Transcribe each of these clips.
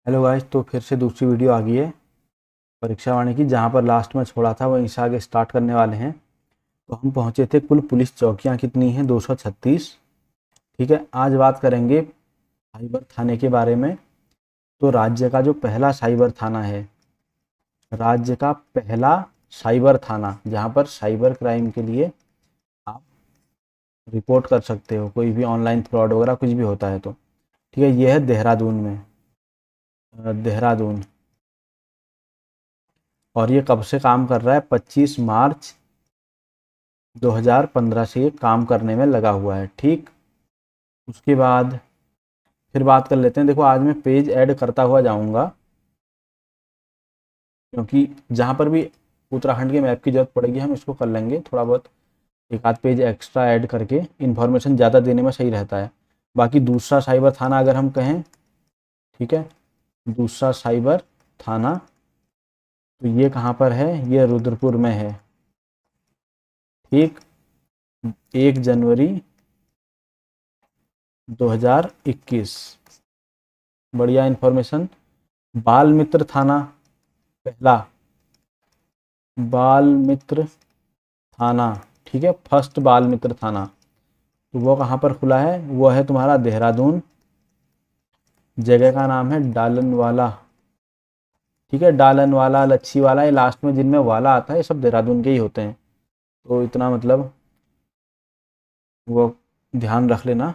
Hello guys, तो फिर से दूसरी वीडियो आ गई है परीक्षा वाणी की। जहाँ पर लास्ट में छोड़ा था वहीं से आगे स्टार्ट करने वाले हैं। तो हम पहुँचे थे कुल पुलिस चौकियाँ कितनी हैं, 236। ठीक है, आज बात करेंगे साइबर थाने के बारे में। तो राज्य का जो पहला साइबर थाना है, राज्य का पहला साइबर थाना जहाँ पर साइबर क्राइम के लिए आप रिपोर्ट कर सकते हो, कोई भी ऑनलाइन फ्रॉड वगैरह कुछ भी होता है तो। ठीक है, ये है देहरादून में। देहरादून। और ये कब से काम कर रहा है? 25 मार्च 2015 से ये काम करने में लगा हुआ है। ठीक, उसके बाद फिर बात कर लेते हैं। देखो, आज मैं पेज ऐड करता हुआ जाऊंगा, क्योंकि जहाँ पर भी उत्तराखंड के मैप की जरूरत पड़ेगी हम इसको कर लेंगे थोड़ा बहुत। एक आध पेज एक्स्ट्रा ऐड करके इन्फॉर्मेशन ज़्यादा देने में सही रहता है। बाकी दूसरा साइबर थाना अगर हम कहें, ठीक है, दूसरा साइबर थाना, तो ये कहाँ पर है? ये रुद्रपुर में है। ठीक, 1 जनवरी 2021। बढ़िया इन्फॉर्मेशन। बाल मित्र थाना पहला, बाल मित्र थाना, ठीक है, फर्स्ट बाल मित्र थाना, तो वो कहाँ पर खुला है? वो है तुम्हारा देहरादून। जगह का नाम है डालनवाला। ठीक है, डालनवाला, लच्छीवाला, ये लास्ट में जिनमें वाला आता है ये सब देहरादून के ही होते हैं, तो इतना मतलब वो ध्यान रख लेना।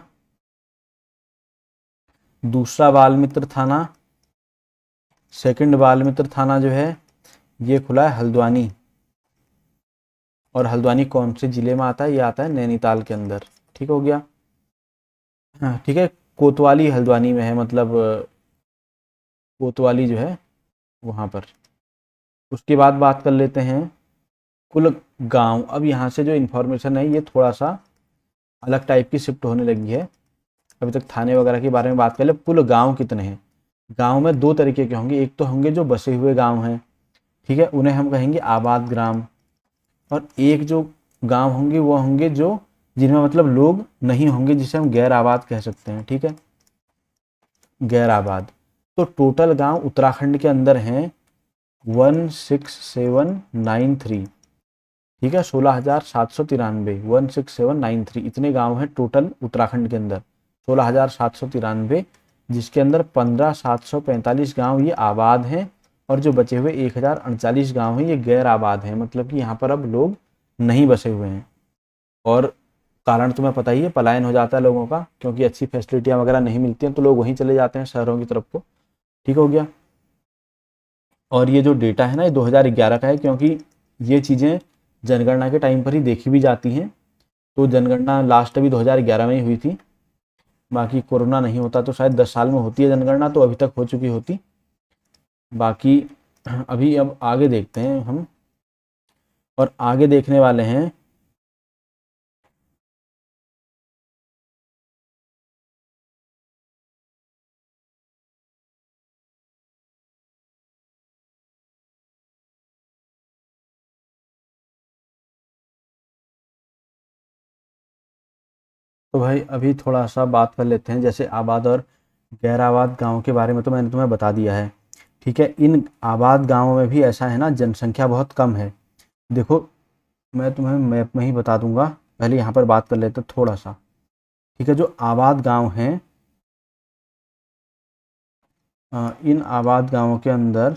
दूसरा बाल मित्र थाना, सेकंड बाल मित्र थाना जो है ये खुला है हल्द्वानी। और हल्द्वानी कौन से जिले में आता है? ये आता है नैनीताल के अंदर। ठीक हो गया। हाँ, ठीक है, कोतवाली हल्द्वानी में है, मतलब कोतवाली जो है वहाँ पर। उसके बाद बात कर लेते हैं कुल गांव। अब यहाँ से जो इन्फॉर्मेशन है ये थोड़ा सा अलग टाइप की शिफ्ट होने लगी है। अभी तक थाने वगैरह के बारे में बात कर ले। कुल गांव कितने हैं? गांव में दो तरीके के होंगे। एक तो होंगे जो बसे हुए गांव हैं, ठीक है, उन्हें हम कहेंगे आबाद ग्राम। और एक जो गांव होंगे वो होंगे जो जिनमें मतलब लोग नहीं होंगे, जिसे हम गैर आबाद कह सकते हैं। ठीक है, गैर आबाद। तो टोटल गांव उत्तराखंड के अंदर हैं 16793। ठीक है, 16,793, 16793 इतने गांव हैं टोटल उत्तराखंड के अंदर। 16,793, जिसके अंदर 15,745 गांव ये आबाद हैं, और जो बचे हुए 1,039 गांव हैं ये गैर आबाद हैं, मतलब कि यहाँ पर अब लोग नहीं बसे हुए हैं। और कारण तुम्हें पता ही है, पलायन हो जाता है लोगों का, क्योंकि अच्छी फैसिलिटियाँ वगैरह नहीं मिलती हैं तो लोग वहीं चले जाते हैं शहरों की तरफ को। ठीक हो गया। और ये जो डेटा है ना ये 2011 का है, क्योंकि ये चीज़ें जनगणना के टाइम पर ही देखी भी जाती हैं। तो जनगणना लास्ट अभी 2011 में ही हुई थी। बाकी कोरोना नहीं होता तो शायद 10 साल में होती है जनगणना, तो अभी तक हो चुकी होती। बाकी अभी अब आगे देखते हैं हम, और आगे देखने वाले हैं। तो भाई अभी थोड़ा सा बात कर लेते हैं, जैसे आबाद और गैर आबाद गाँव के बारे में तो मैंने तुम्हें बता दिया है। ठीक है, इन आबाद गाँवों में भी ऐसा है ना, जनसंख्या बहुत कम है। देखो, मैं तुम्हें मैप में ही बता दूंगा। पहले यहाँ पर बात कर लेते हैं थोड़ा सा। ठीक है, जो आबाद गांव हैं, इन आबाद गांवों के अंदर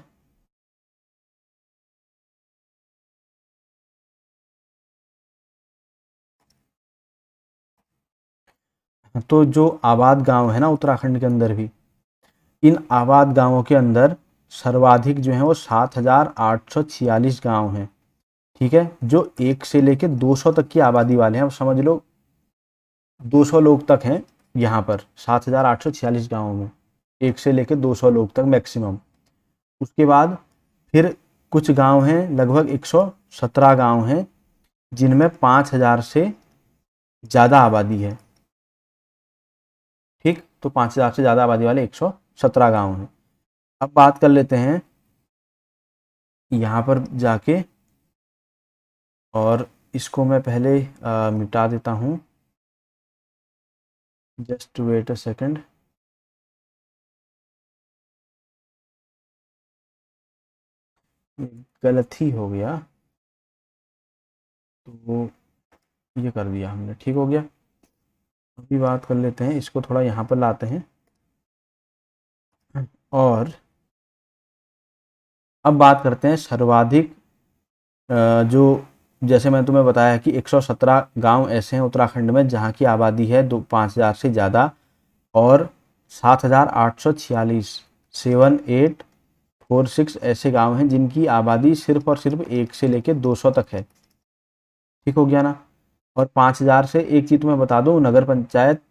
तो जो आबाद गांव है ना उत्तराखंड के अंदर भी, इन आबाद गांवों के अंदर सर्वाधिक जो है वो 7,846 गांव हैं। ठीक है, जो 1 से लेकर 200 तक की आबादी वाले हैं। अब समझ लो 200 लोग तक हैं यहाँ पर 7,846 गाँवों में, 1 से लेकर 200 लोग तक मैक्सिमम। उसके बाद फिर कुछ गांव हैं, लगभग 117 गांव हैं जिनमें 5,000 से ज़्यादा आबादी है। ठीक, तो 5,000 से ज़्यादा आबादी वाले 117 गांव हैं। अब बात कर लेते हैं यहाँ पर जाके, और इसको मैं पहले मिटा देता हूँ। Just wait a second. गलत ही हो गया, तो ये कर दिया हमने, ठीक हो गया। अभी बात कर लेते हैं, इसको थोड़ा यहाँ पर लाते हैं, और अब बात करते हैं सर्वाधिक जो, जैसे मैंने तुम्हें बताया कि 117 गांव ऐसे हैं उत्तराखंड में जहां की आबादी है 5,000 से ज़्यादा, और 7,846 7846 ऐसे गांव हैं जिनकी आबादी सिर्फ और सिर्फ 1 से लेकर 200 तक है, ठीक हो गया ना। और 5,000 से, एक चीज़ तुम्हें बता दूं, नगर पंचायत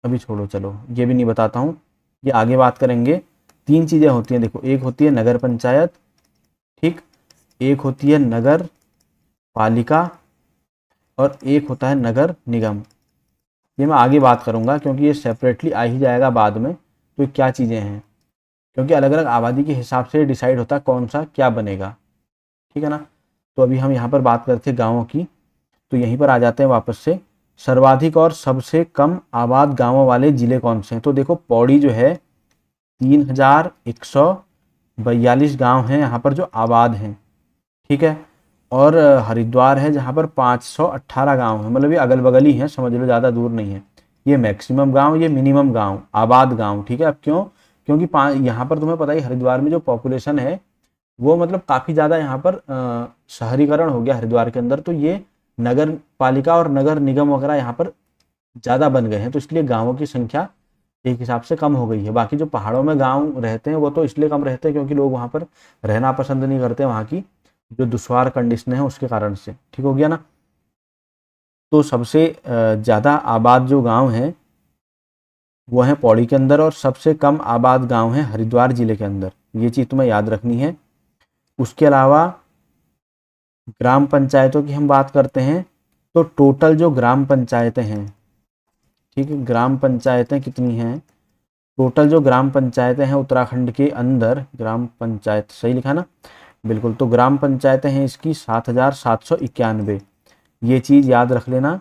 अभी छोड़ो, चलो ये भी नहीं बताता हूँ, ये आगे बात करेंगे। 3 चीज़ें होती हैं, देखो, एक होती है नगर पंचायत, ठीक, एक होती है नगर पालिका, और एक होता है नगर निगम। ये मैं आगे बात करूंगा क्योंकि ये सेपरेटली आ ही जाएगा बाद में, तो क्या चीज़ें हैं, क्योंकि अलग अलग आबादी के हिसाब से डिसाइड होता है कौन सा क्या बनेगा, ठीक है ना। तो अभी हम यहाँ पर बात करते हैं गाँवों की, तो यहीं पर आ जाते हैं वापस से। सर्वाधिक और सबसे कम आबाद गाँवों वाले ज़िले कौन से हैं, तो देखो पौड़ी जो है 3,142 गाँव हैं यहाँ पर जो आबाद हैं, ठीक है। और हरिद्वार है जहाँ पर 518 गांव हैं, मतलब ये अगल बगल ही हैं, समझ लो, ज़्यादा दूर नहीं है। ये मैक्सिमम गांव, ये मिनिमम गांव, आबाद गांव, ठीक है। अब क्यों, क्योंकि यहाँ पर तुम्हें पता ही, हरिद्वार में जो पॉपुलेशन है वो मतलब काफ़ी ज़्यादा यहाँ पर शहरीकरण हो गया हरिद्वार के अंदर, तो ये नगर पालिका और नगर निगम वगैरह यहाँ पर ज़्यादा बन गए हैं, तो इसलिए गाँवों की संख्या एक हिसाब से कम हो गई है। बाकी जो पहाड़ों में गाँव रहते हैं वो तो इसलिए कम रहते हैं क्योंकि लोग वहाँ पर रहना पसंद नहीं करते, वहाँ की जो दुश्वार कंडीशन है उसके कारण से, ठीक हो गया ना। तो सबसे ज़्यादा आबाद जो गांव हैं वो हैं पौड़ी के अंदर, और सबसे कम आबाद गांव हैं हरिद्वार जिले के अंदर, ये चीज़ तुम्हें याद रखनी है। उसके अलावा ग्राम पंचायतों की हम बात करते हैं, तो टोटल जो ग्राम पंचायतें हैं, ठीक है, ग्राम पंचायतें कितनी हैं, टोटल जो ग्राम पंचायतें हैं उत्तराखंड के अंदर, ग्राम पंचायत सही लिखा ना, बिल्कुल, तो ग्राम पंचायतें हैं इसकी 7,791, ये चीज़ याद रख लेना।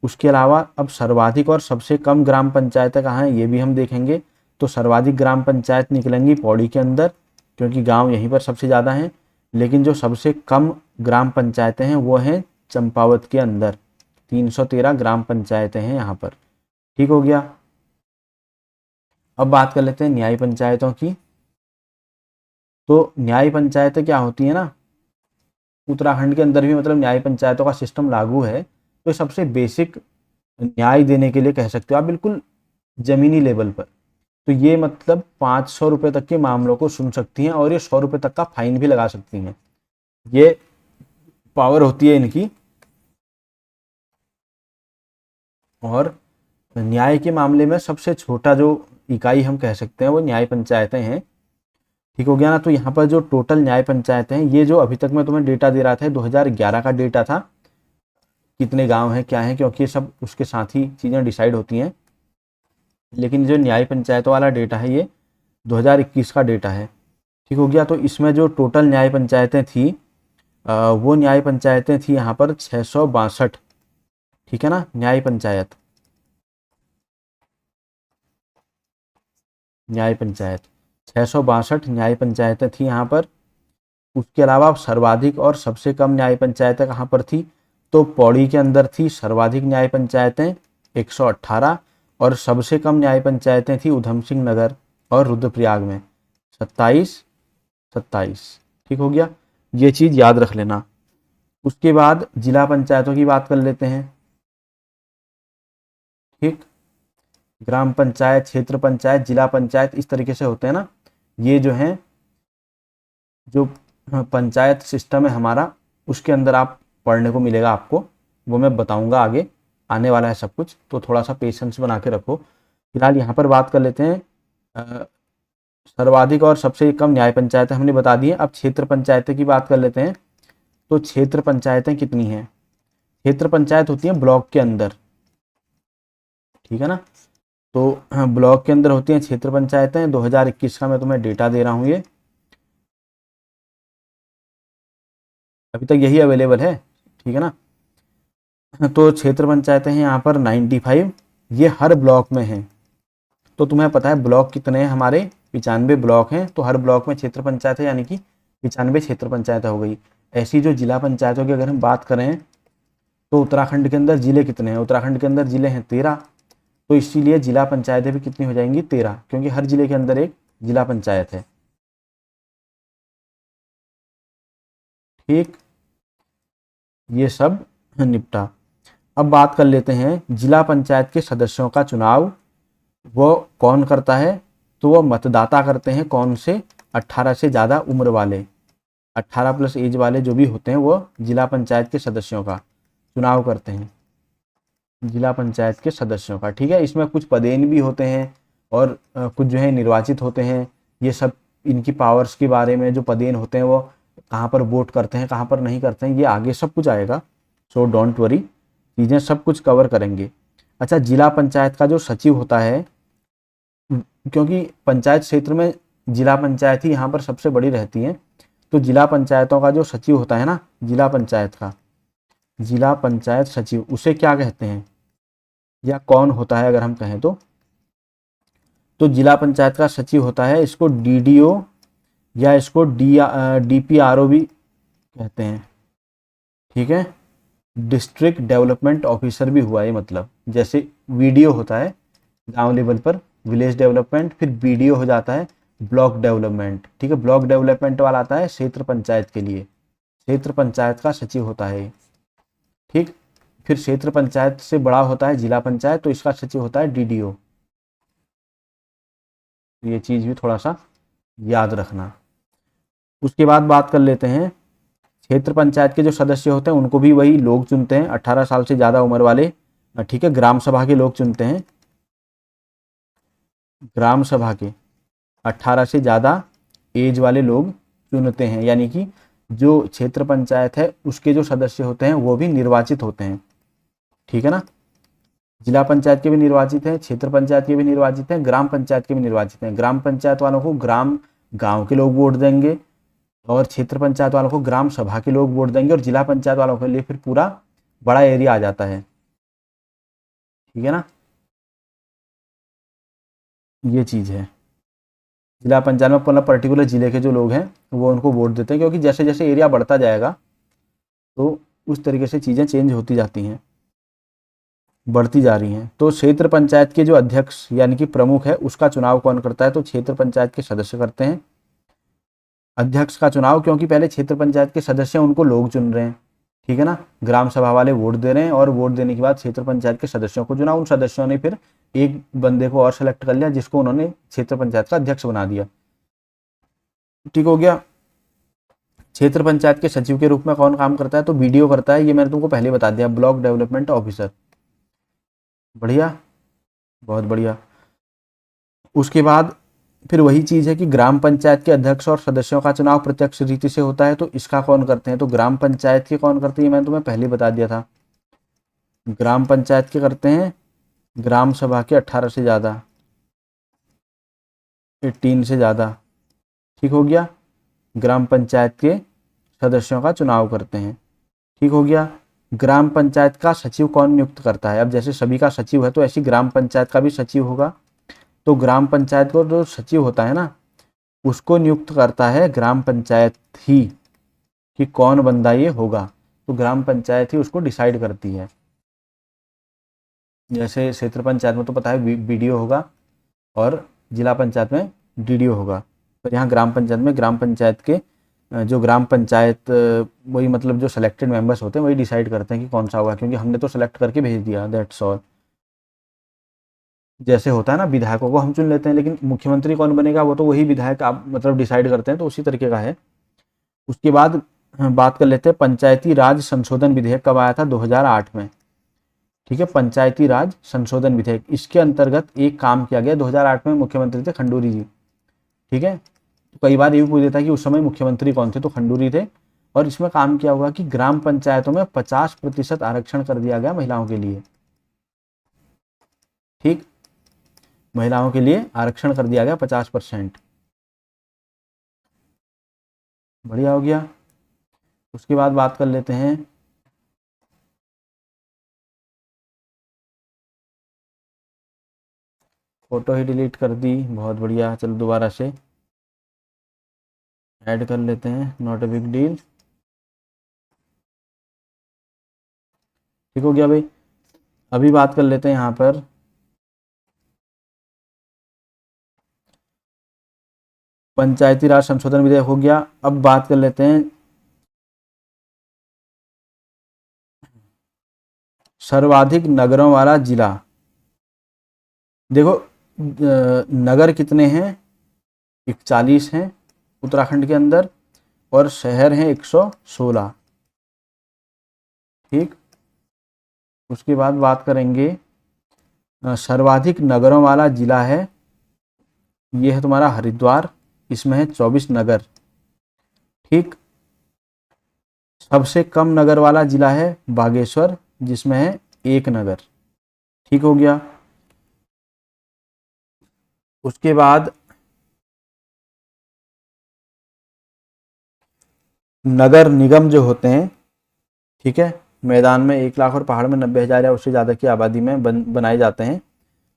उसके अलावा अब सर्वाधिक और सबसे कम ग्राम पंचायतें कहाँ हैं ये भी हम देखेंगे। तो सर्वाधिक ग्राम पंचायत निकलेंगी पौड़ी के अंदर क्योंकि गांव यहीं पर सबसे ज़्यादा हैं, लेकिन जो सबसे कम ग्राम पंचायतें हैं वो हैं चंपावत के अंदर, 313 ग्राम पंचायतें हैं यहाँ पर, ठीक हो गया। अब बात कर लेते हैं न्याय पंचायतों की। तो न्याय पंचायतें क्या होती है ना, उत्तराखंड के अंदर भी मतलब न्याय पंचायतों का सिस्टम लागू है, तो सबसे बेसिक न्याय देने के लिए कह सकते हो आप, बिल्कुल ज़मीनी लेवल पर। तो ये मतलब 500 रुपये तक के मामलों को सुन सकती हैं और ये 100 रुपये तक का फाइन भी लगा सकती हैं, ये पावर होती है इनकी। और न्याय के मामले में सबसे छोटा जो इकाई हम कह सकते हैं वो न्याय पंचायतें हैं, ठीक हो गया ना। तो यहाँ पर जो टोटल न्याय पंचायतें हैं, ये जो अभी तक मैं तुम्हें डेटा दे रहा था 2011 का डेटा था, कितने गांव हैं क्या हैं, क्योंकि ये सब उसके साथ ही चीज़ें डिसाइड होती हैं, लेकिन जो न्याय पंचायतों वाला डेटा है ये 2021 का डेटा है, ठीक हो गया। तो इसमें जो टोटल न्याय पंचायतें थी वो न्याय पंचायतें थी यहाँ पर 662, ठीक है ना, न्याय पंचायत, न्याय पंचायत 662 न्याय पंचायतें थी यहाँ पर। उसके अलावा सर्वाधिक और सबसे कम न्याय पंचायतें कहाँ पर थी, तो पौड़ी के अंदर थी सर्वाधिक न्याय पंचायतें 118, और सबसे कम न्याय पंचायतें थी उधम सिंह नगर और रुद्रप्रयाग में 27, ठीक हो गया, ये चीज़ याद रख लेना। उसके बाद जिला पंचायतों की बात कर लेते हैं, ठीक, ग्राम पंचायत, क्षेत्र पंचायत, जिला पंचायत, इस तरीके से होते हैं ना, ये जो हैं जो पंचायत सिस्टम है हमारा, उसके अंदर आप पढ़ने को मिलेगा आपको, वो मैं बताऊंगा आगे, आने वाला है सब कुछ, तो थोड़ा सा पेशेंस बना के रखो। फिलहाल यहाँ पर बात कर लेते हैं सर्वाधिक और सबसे कम न्याय पंचायतें हमने बता दी है। अब क्षेत्र पंचायतें की बात कर लेते हैं। तो क्षेत्र पंचायतें कितनी हैं, क्षेत्र पंचायत होती है ब्लॉक के अंदर, ठीक है ना, तो ब्लॉक के अंदर होती हैं क्षेत्र पंचायतें। 2021 का मैं तुम्हें डेटा दे रहा हूँ, ये अभी तक यही अवेलेबल है, ठीक है ना। तो क्षेत्र पंचायतें हैं यहाँ पर 95, ये हर ब्लॉक में हैं। तो तुम्हें पता है ब्लॉक कितने हैं हमारे, 95 ब्लॉक हैं, तो हर ब्लॉक में क्षेत्र पंचायत है, यानी कि 95 क्षेत्र पंचायत हो गई। ऐसी जो जिला पंचायतों की अगर हम बात करें तो उत्तराखंड के अंदर जिले कितने हैं? उत्तराखंड के अंदर जिले हैं 13। तो इसीलिए जिला पंचायतें भी कितनी हो जाएंगी? 13, क्योंकि हर जिले के अंदर एक जिला पंचायत है। ठीक, ये सब निपटा। अब बात कर लेते हैं जिला पंचायत के सदस्यों का चुनाव वो कौन करता है? तो वो मतदाता करते हैं। कौन से? 18 से ज़्यादा उम्र वाले, 18 प्लस एज वाले जो भी होते हैं वो जिला पंचायत के सदस्यों का चुनाव करते हैं, जिला पंचायत के सदस्यों का। ठीक है, इसमें कुछ पदेन भी होते हैं और कुछ जो है निर्वाचित होते हैं। ये सब इनकी पावर्स के बारे में, जो पदेन होते हैं वो कहाँ पर वोट करते हैं, कहाँ पर नहीं करते हैं, ये आगे सब कुछ आएगा। सो डोंट वरी, चीज़ें सब कुछ कवर करेंगे। अच्छा, जिला पंचायत का जो सचिव होता है, क्योंकि पंचायत क्षेत्र में जिला पंचायत ही यहाँ पर सबसे बड़ी रहती है, तो जिला पंचायतों का जो सचिव होता है ना, जिला पंचायत का, जिला पंचायत सचिव, उसे क्या कहते हैं या कौन होता है अगर हम कहें तो जिला पंचायत का सचिव होता है, इसको डीडीओ या इसको डीपीआरओ भी कहते हैं। ठीक है, डिस्ट्रिक्ट डेवलपमेंट ऑफिसर भी हुआ ये, मतलब जैसे वीडीओ होता है गांव लेवल पर, विलेज डेवलपमेंट, फिर बीडीओ हो जाता है ब्लॉक डेवलपमेंट। ठीक है, ब्लॉक डेवलपमेंट वाला आता है क्षेत्र पंचायत के लिए, क्षेत्र पंचायत का सचिव होता है। ठीक, फिर क्षेत्र पंचायत से बड़ा होता है जिला पंचायत, तो इसका सचिव होता है डीडीओ। ये चीज भी थोड़ा सा याद रखना। उसके बाद बात कर लेते हैं क्षेत्र पंचायत के जो सदस्य होते हैं उनको भी वही लोग चुनते हैं, 18 साल से ज्यादा उम्र वाले। ठीक है, ग्राम सभा के लोग चुनते हैं, ग्राम सभा के 18 से ज़्यादा एज वाले लोग चुनते हैं, यानी कि जो क्षेत्र पंचायत है उसके जो सदस्य होते हैं वो भी निर्वाचित होते हैं। ठीक है ना, जिला पंचायत के भी निर्वाचित हैं, क्षेत्र पंचायत के भी निर्वाचित हैं, ग्राम पंचायत के भी निर्वाचित हैं। ग्राम पंचायत वालों को ग्राम गांव के लोग वोट देंगे और क्षेत्र पंचायत वालों को ग्राम सभा के लोग वोट देंगे, और जिला पंचायत वालों के लिए फिर पूरा बड़ा एरिया आ जाता है। ठीक है ना, ये चीज़ है। जिला पंचायत में मतलब पर्टिकुलर जिले के जो लोग हैं वो उनको वोट देते हैं, क्योंकि जैसे जैसे एरिया बढ़ता जाएगा तो उस तरीके से चीज़ें चेंज होती जाती हैं, बढ़ती जा रही हैं। तो क्षेत्र पंचायत के जो अध्यक्ष यानी कि प्रमुख है उसका चुनाव कौन करता है? तो क्षेत्र पंचायत के सदस्य करते हैं अध्यक्ष का चुनाव, क्योंकि पहले क्षेत्र पंचायत के सदस्य उनको लोग चुन रहे हैं। ठीक है ना, ग्राम सभा वाले वोट दे रहे हैं और वोट देने के बाद क्षेत्र पंचायत के सदस्यों को चुना, उन सदस्यों ने फिर एक बंदे को और सेलेक्ट कर लिया जिसको उन्होंने क्षेत्र पंचायत का अध्यक्ष बना दिया। ठीक हो गया। क्षेत्र पंचायत के सचिव के रूप में कौन काम करता है? तो बीडीओ करता है, ये मैंने तुमको पहले बता दिया, ब्लॉक डेवलपमेंट ऑफिसर। बढ़िया, बहुत बढ़िया। उसके बाद फिर वही चीज़ है कि ग्राम पंचायत के अध्यक्ष और सदस्यों का चुनाव प्रत्यक्ष रीति से होता है, तो इसका कौन करते हैं? तो ग्राम पंचायत के कौन करते हैं, मैंने तुम्हें पहले बता दिया था। ग्राम पंचायत के करते हैं ग्राम सभा के 18 से ज़्यादा, 18 से ज़्यादा। ठीक हो गया, ग्राम पंचायत के सदस्यों का चुनाव करते हैं। ठीक हो गया। ग्राम पंचायत का सचिव कौन नियुक्त करता है? अब जैसे सभी का सचिव है तो ऐसी ग्राम पंचायत का भी सचिव होगा, तो ग्राम पंचायत को जो सचिव होता है ना उसको नियुक्त करता है ग्राम पंचायत ही, कि कौन बंदा ये होगा, तो ग्राम पंचायत ही उसको डिसाइड करती है। जैसे क्षेत्र पंचायत में तो पता है बीडीओ होगा और जिला पंचायत में डीडीओ होगा, पर यहाँ ग्राम पंचायत में ग्राम पंचायत के जो ग्राम पंचायत वही मतलब जो सिलेक्टेड मेंबर्स होते हैं वही डिसाइड करते हैं कि कौन सा होगा, क्योंकि हमने तो सेलेक्ट करके भेज दिया, दैट्स ऑल। जैसे होता है ना विधायकों को हम चुन लेते हैं, लेकिन मुख्यमंत्री कौन बनेगा वो तो वही विधायक आप मतलब डिसाइड करते हैं, तो उसी तरीके का है। उसके बाद बात कर लेते हैं पंचायती राज संशोधन विधेयक कब आया था? 2008 में। ठीक है, पंचायती राज संशोधन विधेयक, इसके अंतर्गत एक काम किया गया। 2008 में मुख्यमंत्री थे खंडूरी जी। ठीक है, तो कई बार ये भी पूछ देता है कि उस समय मुख्यमंत्री कौन थे, तो खंडूरी थे। और इसमें काम किया हुआ कि ग्राम पंचायतों में 50% आरक्षण कर दिया गया महिलाओं के लिए। ठीक, महिलाओं के लिए आरक्षण कर दिया गया 50%। बढ़िया हो गया। उसके बाद बात कर लेते हैं फोटो ही डिलीट कर दी, बहुत बढ़िया। चलो दोबारा से, ऐड कर लेते हैं, नॉट ए बिग डील। ठीक हो गया भाई। अभी बात कर लेते हैं यहाँ पर पंचायती राज संशोधन विधेयक हो गया। अब बात कर लेते हैं सर्वाधिक नगरों वाला जिला। देखो नगर कितने हैं, 41 हैं उत्तराखंड के अंदर, और शहर हैं 116। ठीक, उसके बाद बात करेंगे सर्वाधिक नगरों वाला जिला है, ये है तुम्हारा हरिद्वार, इसमें है 24 नगर। ठीक, सबसे कम नगर वाला जिला है बागेश्वर, जिसमें है 1 नगर। ठीक हो गया। उसके बाद नगर निगम जो होते हैं, ठीक है, मैदान में 1 लाख और पहाड़ में 90,000 या उससे ज़्यादा की आबादी में बनाए जाते हैं।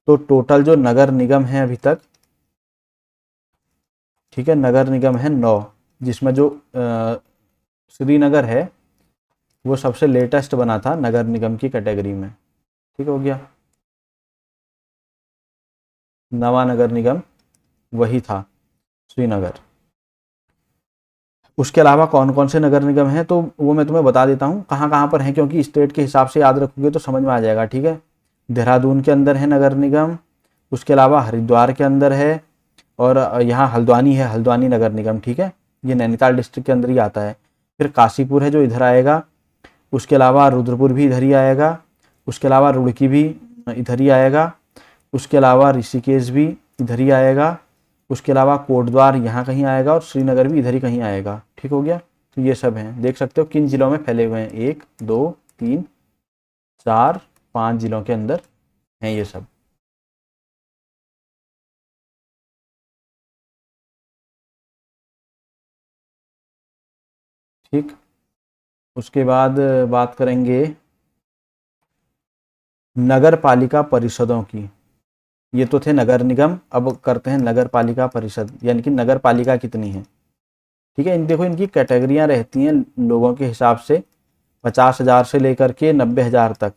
तो टोटल जो नगर निगम है अभी तक, ठीक है, नगर निगम है 9, जिसमें जो श्रीनगर है वो सबसे लेटेस्ट बना था नगर निगम की कैटेगरी में। ठीक हो गया, नवा नगर निगम वही था, श्रीनगर। उसके अलावा कौन कौन से नगर निगम हैं तो वो मैं तुम्हें बता देता हूँ कहाँ कहाँ पर हैं, क्योंकि स्टेट के हिसाब से याद रखोगे तो समझ में आ जाएगा। ठीक है, देहरादून के अंदर है नगर निगम, उसके अलावा हरिद्वार के अंदर है, और यहाँ हल्द्वानी है, हल्द्वानी नगर निगम। ठीक है, ये नैनीताल डिस्ट्रिक्ट के अंदर ही आता है। फिर काशीपुर है जो इधर आएगा, उसके अलावा रुद्रपुर भी इधर ही आएगा, उसके अलावा रुड़की भी इधर ही आएगा, उसके अलावा ऋषिकेश भी इधर ही आएगा, उसके अलावा कोटद्वार यहाँ कहीं आएगा, और श्रीनगर भी इधर ही कहीं आएगा। ठीक हो गया, तो ये सब हैं, देख सकते हो किन जिलों में फैले हुए हैं, 1 2 3 4 5 जिलों के अंदर हैं ये सब। ठीक, उसके बाद बात करेंगे नगर पालिका परिषदों की। ये तो थे नगर निगम, अब करते हैं नगर पालिका परिषद, यानी कि नगर पालिका कितनी है। ठीक है, इन देखो इनकी कैटेगरियां रहती हैं लोगों के हिसाब से, 50,000 से लेकर के 90,000 तक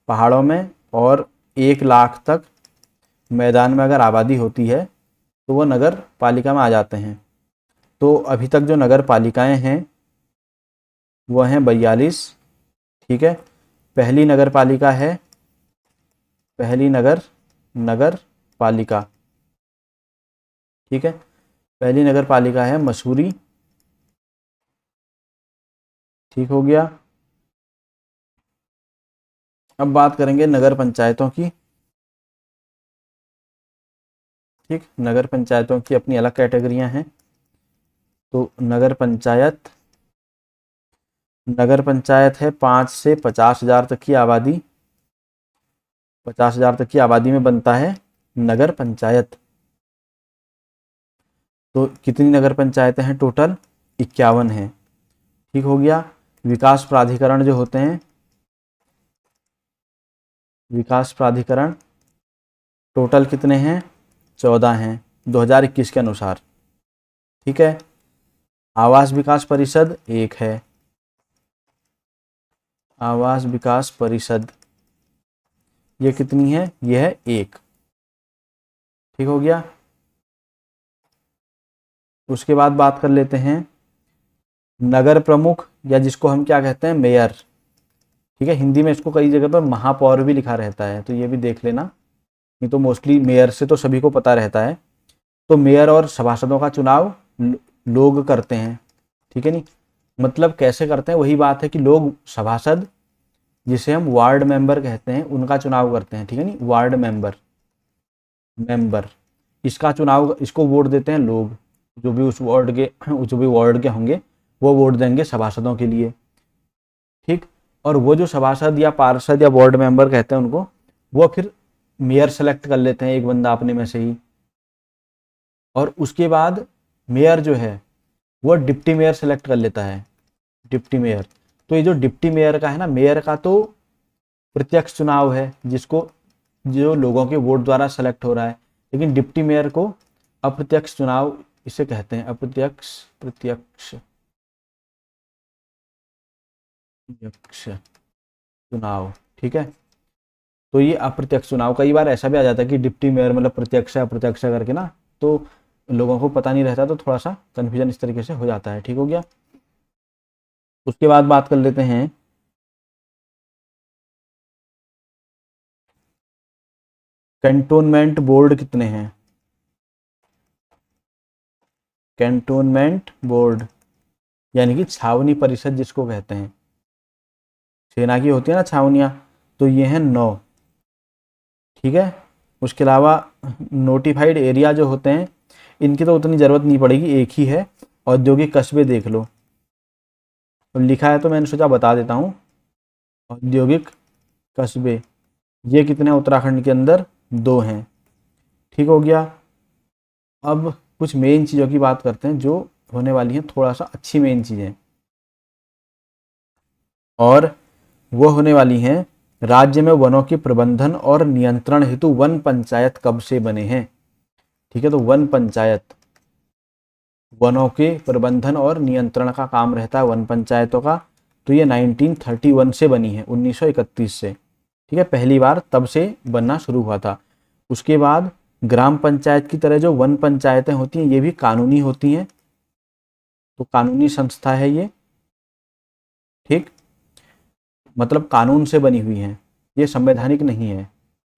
पहाड़ों में, और 1 लाख तक मैदान में अगर आबादी होती है तो वो नगर पालिका में आ जाते हैं। तो अभी तक जो नगर पालिकाएँ हैं वो हैं 42। ठीक है, पहली नगर पालिका है, पहली नगर पालिका, ठीक है, पहली नगर पालिका है मसूरी। ठीक हो गया। अब बात करेंगे नगर पंचायतों की। ठीक, नगर पंचायतों की अपनी अलग कैटेगरियां हैं। तो नगर पंचायत है 5 से 50,000 तक की आबादी, 50,000 तक की आबादी में बनता है नगर पंचायत। तो कितनी नगर पंचायतें हैं टोटल, 51 हैं। ठीक हो गया। विकास प्राधिकरण जो होते हैं, विकास प्राधिकरण टोटल कितने हैं, 14 हैं 2021 के अनुसार। ठीक है, आवास विकास परिषद 1 है, आवास विकास परिषद ये कितनी है, ये है 1। ठीक हो गया। उसके बाद बात कर लेते हैं नगर प्रमुख, या जिसको हम क्या कहते हैं, मेयर। ठीक है, हिंदी में इसको कई जगह पर महापौर भी लिखा रहता है, तो ये भी देख लेना, नहीं तो मोस्टली मेयर से तो सभी को पता रहता है। तो मेयर और सभासदों का चुनाव लोग करते हैं। ठीक है, नहीं मतलब कैसे करते हैं, वही बात है कि लोग सभासद, जिसे हम वार्ड मेंबर कहते हैं, उनका चुनाव करते हैं। ठीक है, नहीं वार्ड मेंबर इसका चुनाव, इसको वोट देते हैं लोग, जो भी उस वार्ड के होंगे वो वोट देंगे सभासदों के लिए। ठीक, और वो जो सभासद या पार्षद या वार्ड मेंबर कहते हैं उनको, वो फिर मेयर सेलेक्ट कर लेते हैं एक बंदा अपने में से ही। और उसके बाद मेयर जो है वो डिप्टी मेयर सेलेक्ट कर लेता है, डिप्टी मेयर। तो ये जो डिप्टी मेयर का है ना, मेयर का तो प्रत्यक्ष चुनाव है, जिसको जो लोगों के वोट द्वारा सेलेक्ट हो रहा है, लेकिन डिप्टी मेयर को अप्रत्यक्ष चुनाव इसे कहते हैं अप्रत्यक्ष प्रत्यक्ष प्रत्यक्ष चुनाव। ठीक है, तो ये अप्रत्यक्ष चुनाव, कई बार ऐसा भी आ जाता है कि डिप्टी मेयर मतलब प्रत्यक्ष अप्रत्यक्ष करके ना, तो लोगों को पता नहीं रहता, तो थोड़ा सा कन्फ्यूजन इस तरीके से हो जाता है। ठीक हो गया। उसके बाद बात कर लेते हैं कैंटोनमेंट बोर्ड कितने हैं। कैंटोनमेंट बोर्ड यानी कि छावनी परिषद जिसको कहते हैं, सेना की होती है ना छावनियाँ, तो ये हैं 9। ठीक है, उसके अलावा नोटिफाइड एरिया जो होते हैं इनकी तो उतनी ज़रूरत नहीं पड़ेगी, एक ही है, औद्योगिक कस्बे देख लो, तो लिखा है तो मैंने सोचा बता देता हूँ। औद्योगिक कस्बे ये कितने उत्तराखंड के अंदर, 2 हैं। ठीक हो गया। अब कुछ मेन चीज़ों की बात करते हैं जो होने वाली हैं, थोड़ा सा अच्छी मेन चीज़ें, और वो होने वाली हैं राज्य में वनों के प्रबंधन और नियंत्रण हेतु वन पंचायत कब से बने हैं। ठीक है, तो वन पंचायत वनों के प्रबंधन और नियंत्रण का काम रहता है वन पंचायतों का, तो ये 1931 से बनी है, 1931 से। ठीक है, पहली बार तब से बनना शुरू हुआ था। उसके बाद ग्राम पंचायत की तरह जो वन पंचायतें होती हैं ये भी कानूनी होती हैं, तो कानूनी संस्था है ये। ठीक, मतलब कानून से बनी हुई हैं, ये संवैधानिक नहीं है,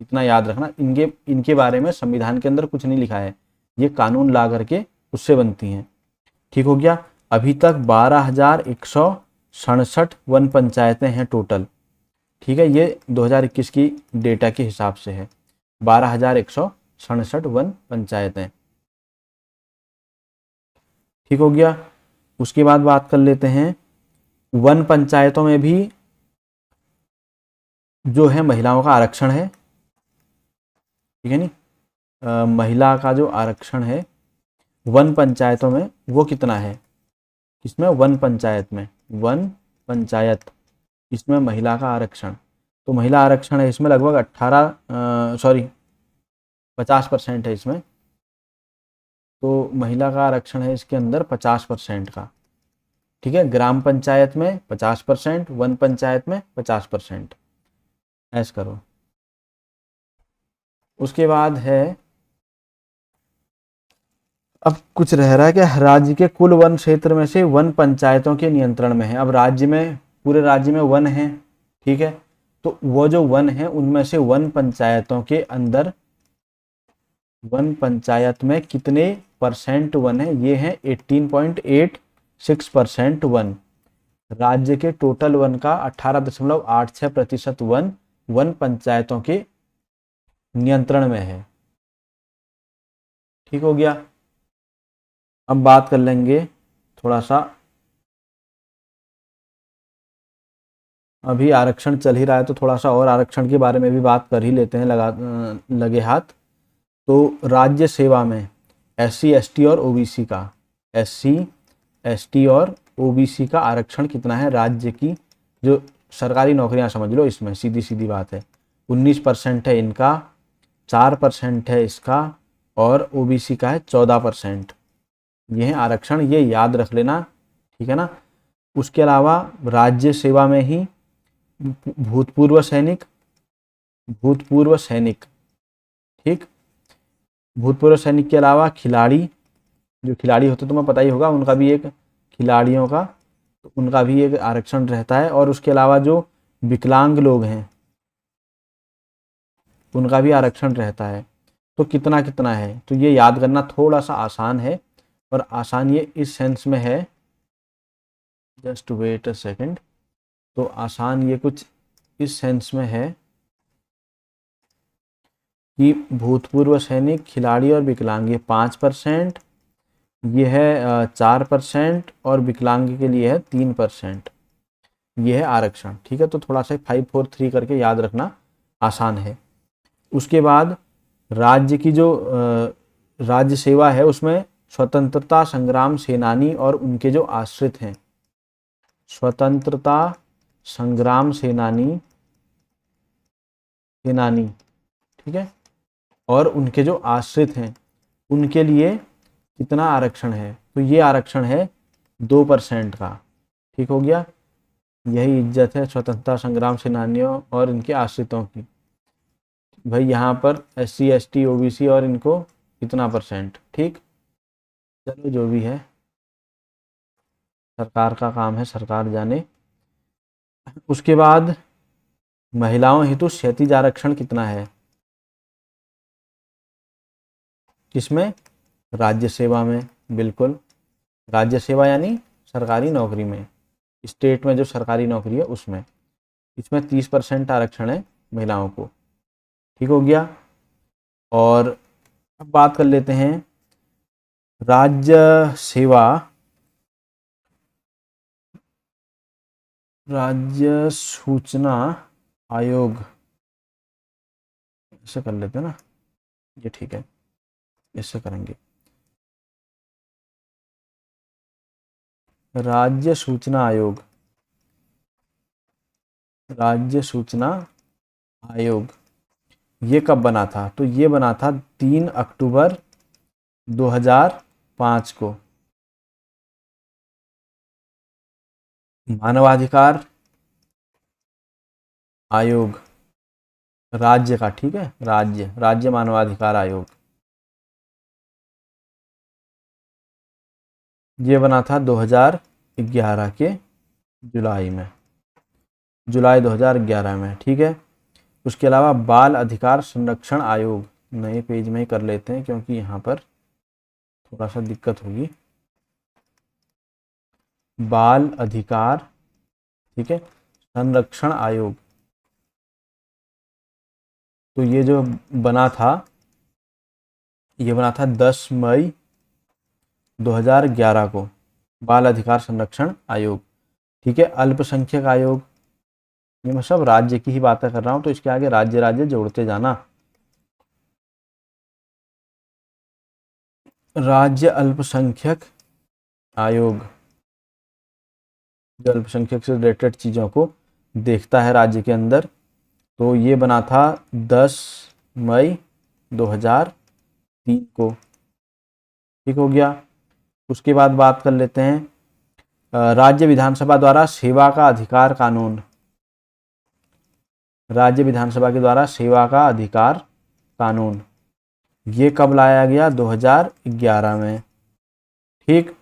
इतना याद रखना। इनके इनके बारे में संविधान के अंदर कुछ नहीं लिखा है, ये कानून ला करके उससे बनती हैं। ठीक हो गया। अभी तक 12,167 वन पंचायतें हैं टोटल। ठीक है, ये 2021 की डेटा के हिसाब से है, 12,167 वन पंचायतें। ठीक हो गया। उसके बाद बात कर लेते हैं वन पंचायतों में भी जो है महिलाओं का आरक्षण है। ठीक है नी, महिला का जो आरक्षण है वन पंचायतों में वो कितना है, इसमें वन पंचायत में, वन पंचायत इसमें महिला का आरक्षण, तो महिला आरक्षण है इसमें लगभग 50% है इसमें, तो महिला का आरक्षण है इसके अंदर 50% का। ठीक है, ग्राम पंचायत में 50%, वन पंचायत में 50%, ऐसा करो। उसके बाद है, अब कुछ रह रहा है कि राज्य के कुल वन क्षेत्र में से वन पंचायतों के नियंत्रण में है। अब राज्य में, पूरे राज्य में वन है। ठीक है, तो वो जो वन है उनमें से वन पंचायतों के अंदर, वन पंचायत में कितने परसेंट वन है, ये है 18.86% वन। राज्य के टोटल वन का 18.86% वन वन पंचायतों के नियंत्रण में है। ठीक हो गया। अब बात कर लेंगे थोड़ा सा, अभी आरक्षण चल ही रहा है तो थोड़ा सा और आरक्षण के बारे में भी बात कर ही लेते हैं लगे हाथ। तो राज्य सेवा में SC ST और OBC का, SC ST और OBC का आरक्षण कितना है, राज्य की जो सरकारी नौकरियां समझ लो, इसमें सीधी सीधी बात है 19% है इनका, 4% है इसका, और OBC का है 14%। ये है आरक्षण, ये याद रख लेना। ठीक है ना। उसके अलावा राज्य सेवा में ही भूतपूर्व सैनिक, भूतपूर्व सैनिक, ठीक, भूतपूर्व सैनिक के अलावा खिलाड़ी, जो खिलाड़ी होते तुम्हें पता ही होगा, उनका भी एक, खिलाड़ियों का, तो उनका भी एक आरक्षण रहता है। और उसके अलावा जो विकलांग लोग हैं उनका भी आरक्षण रहता है। तो कितना कितना है, तो ये याद करना थोड़ा सा आसान है, और आसान ये इस सेंस में है, जस्ट वेट अ सेकंड, तो आसान ये कुछ इस सेंस में है कि भूतपूर्व सैनिक, खिलाड़ी और विकलांग ये 5%, ये है 4%, और विकलांग के लिए है 3%, ये है आरक्षण। ठीक है, तो थोड़ा सा 5 4 3 करके याद रखना आसान है। उसके बाद राज्य की जो राज्य सेवा है उसमें स्वतंत्रता संग्राम सेनानी और उनके जो आश्रित हैं, स्वतंत्रता संग्राम सेनानी, ठीक है, और उनके जो आश्रित हैं उनके लिए कितना आरक्षण है, तो ये आरक्षण है 2% का। ठीक हो गया। यही इज्जत है स्वतंत्रता संग्राम सेनानियों और इनके आश्रितों की। भाई यहाँ पर SC ST OBC और इनको कितना %। ठीक, चलो जो भी है सरकार का काम है, सरकार जाने। उसके बाद महिलाओं हेतु क्षैतिज आरक्षण कितना है, किसमें, राज्य सेवा में। बिल्कुल, राज्य सेवा यानी सरकारी नौकरी में, स्टेट में जो सरकारी नौकरी है उसमें, इसमें 30% आरक्षण है महिलाओं को। ठीक हो गया। और अब बात कर लेते हैं राज्य सेवा, राज्य सूचना आयोग, ऐसे कर लेते हैं ना, ये ठीक है, इससे करेंगे। राज्य सूचना आयोग, राज्य सूचना आयोग ये कब बना था, तो ये बना था 3 अक्टूबर 2005 को। मानवाधिकार आयोग राज्य का, ठीक है, राज्य मानवाधिकार आयोग ये बना था 2011 के जुलाई में, जुलाई 2011 में। ठीक है। उसके अलावा बाल अधिकार संरक्षण आयोग, नए पेज में ही कर लेते हैं क्योंकि यहाँ पर थोड़ा सा दिक्कत होगी। बाल अधिकार, ठीक है, संरक्षण आयोग, तो ये जो बना था, ये बना था 10 मई 2011 को, बाल अधिकार संरक्षण आयोग। ठीक है। अल्पसंख्यक आयोग, ये मैं सब राज्य की ही बातें कर रहा हूं, तो इसके आगे राज्य राज्य जोड़ते जाना। राज्य अल्पसंख्यक आयोग जो अल्पसंख्यक से रिलेटेड चीज़ों को देखता है राज्य के अंदर, तो ये बना था 10 मई 2003 को। ठीक हो गया। उसके बाद बात कर लेते हैं राज्य विधानसभा द्वारा सेवा का अधिकार कानून, राज्य विधानसभा के द्वारा सेवा का अधिकार कानून ये कब लाया गया, 2011 में। ठीक।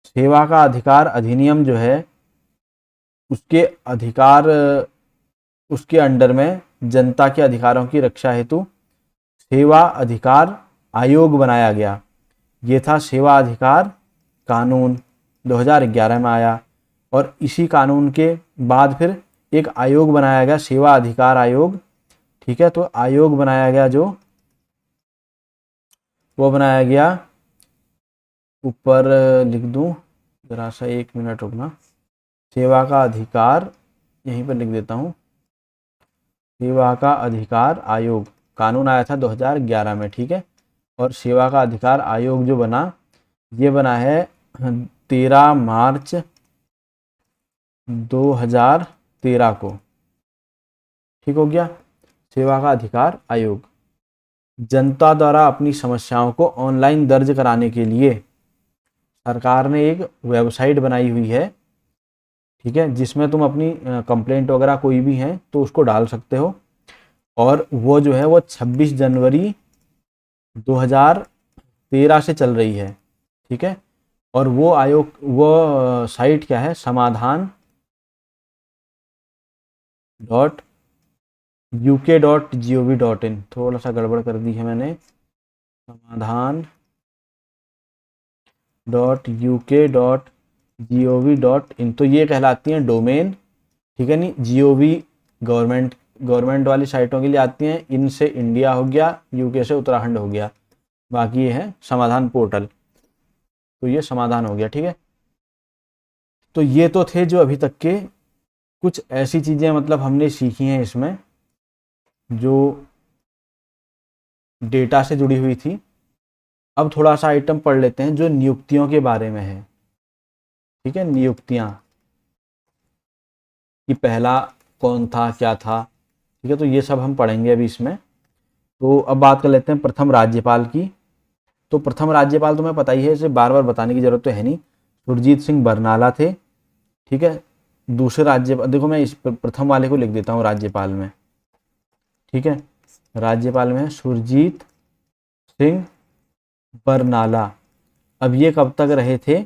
सेवा का अधिकार अधिनियम जो है उसके अधिकार, उसके अंडर में जनता के अधिकारों की रक्षा हेतु सेवा अधिकार आयोग बनाया गया। ये था सेवा अधिकार कानून, 2011 में आया। और इसी कानून के बाद फिर एक आयोग बनाया गया, सेवा अधिकार आयोग। ठीक है। तो आयोग बनाया गया, जो वो बनाया गया, ऊपर लिख दूं जरा सा, 1 मिनट रुकना, सेवा का अधिकार यहीं पर लिख देता हूं, सेवा का अधिकार आयोग कानून आया था 2011 में। ठीक है। और सेवा का अधिकार आयोग जो बना, ये बना है 13 मार्च 2013 को। ठीक हो गया। सेवा का अधिकार आयोग जनता द्वारा अपनी समस्याओं को ऑनलाइन दर्ज कराने के लिए सरकार ने एक वेबसाइट बनाई हुई है। ठीक है। जिसमें तुम अपनी कंप्लेंट वगैरह कोई भी है तो उसको डाल सकते हो। और वो जो है वो 26 जनवरी 2013 से चल रही है। ठीक है। और वो आयोग, वो साइट क्या है, समाधान.uk.gov.in, थोड़ा सा गड़बड़ कर दी है मैंने, समाधान.uk.gov.in, तो ये कहलाती हैं डोमेन। ठीक है। नहीं, GOV गवर्नमेंट वाली साइटों के लिए आती हैं, इनसे इंडिया हो गया, UK से उत्तराखंड हो गया, बाकी ये है समाधान पोर्टल, तो ये समाधान हो गया। ठीक है। तो ये तो थे जो अभी तक के कुछ ऐसी चीज़ें मतलब हमने सीखी हैं इसमें जो डेटा से जुड़ी हुई थी। अब थोड़ा सा आइटम पढ़ लेते हैं जो नियुक्तियों के बारे में है। ठीक है। नियुक्तियां कि पहला कौन था, क्या था। ठीक है। तो ये सब हम पढ़ेंगे अभी इसमें। तो अब बात कर लेते हैं प्रथम राज्यपाल की। तो प्रथम राज्यपाल तुम्हें पता ही है, इसे बार बार बताने की जरूरत तो है नहीं, सुरजीत सिंह बरनाला थे। ठीक है, दूसरे राज्यपाल देखो मैं इस प्रथम वाले को लिख देता हूँ राज्यपाल में। ठीक है, राज्यपाल में सुरजीत सिंह बरनाला। अब ये कब तक रहे थे,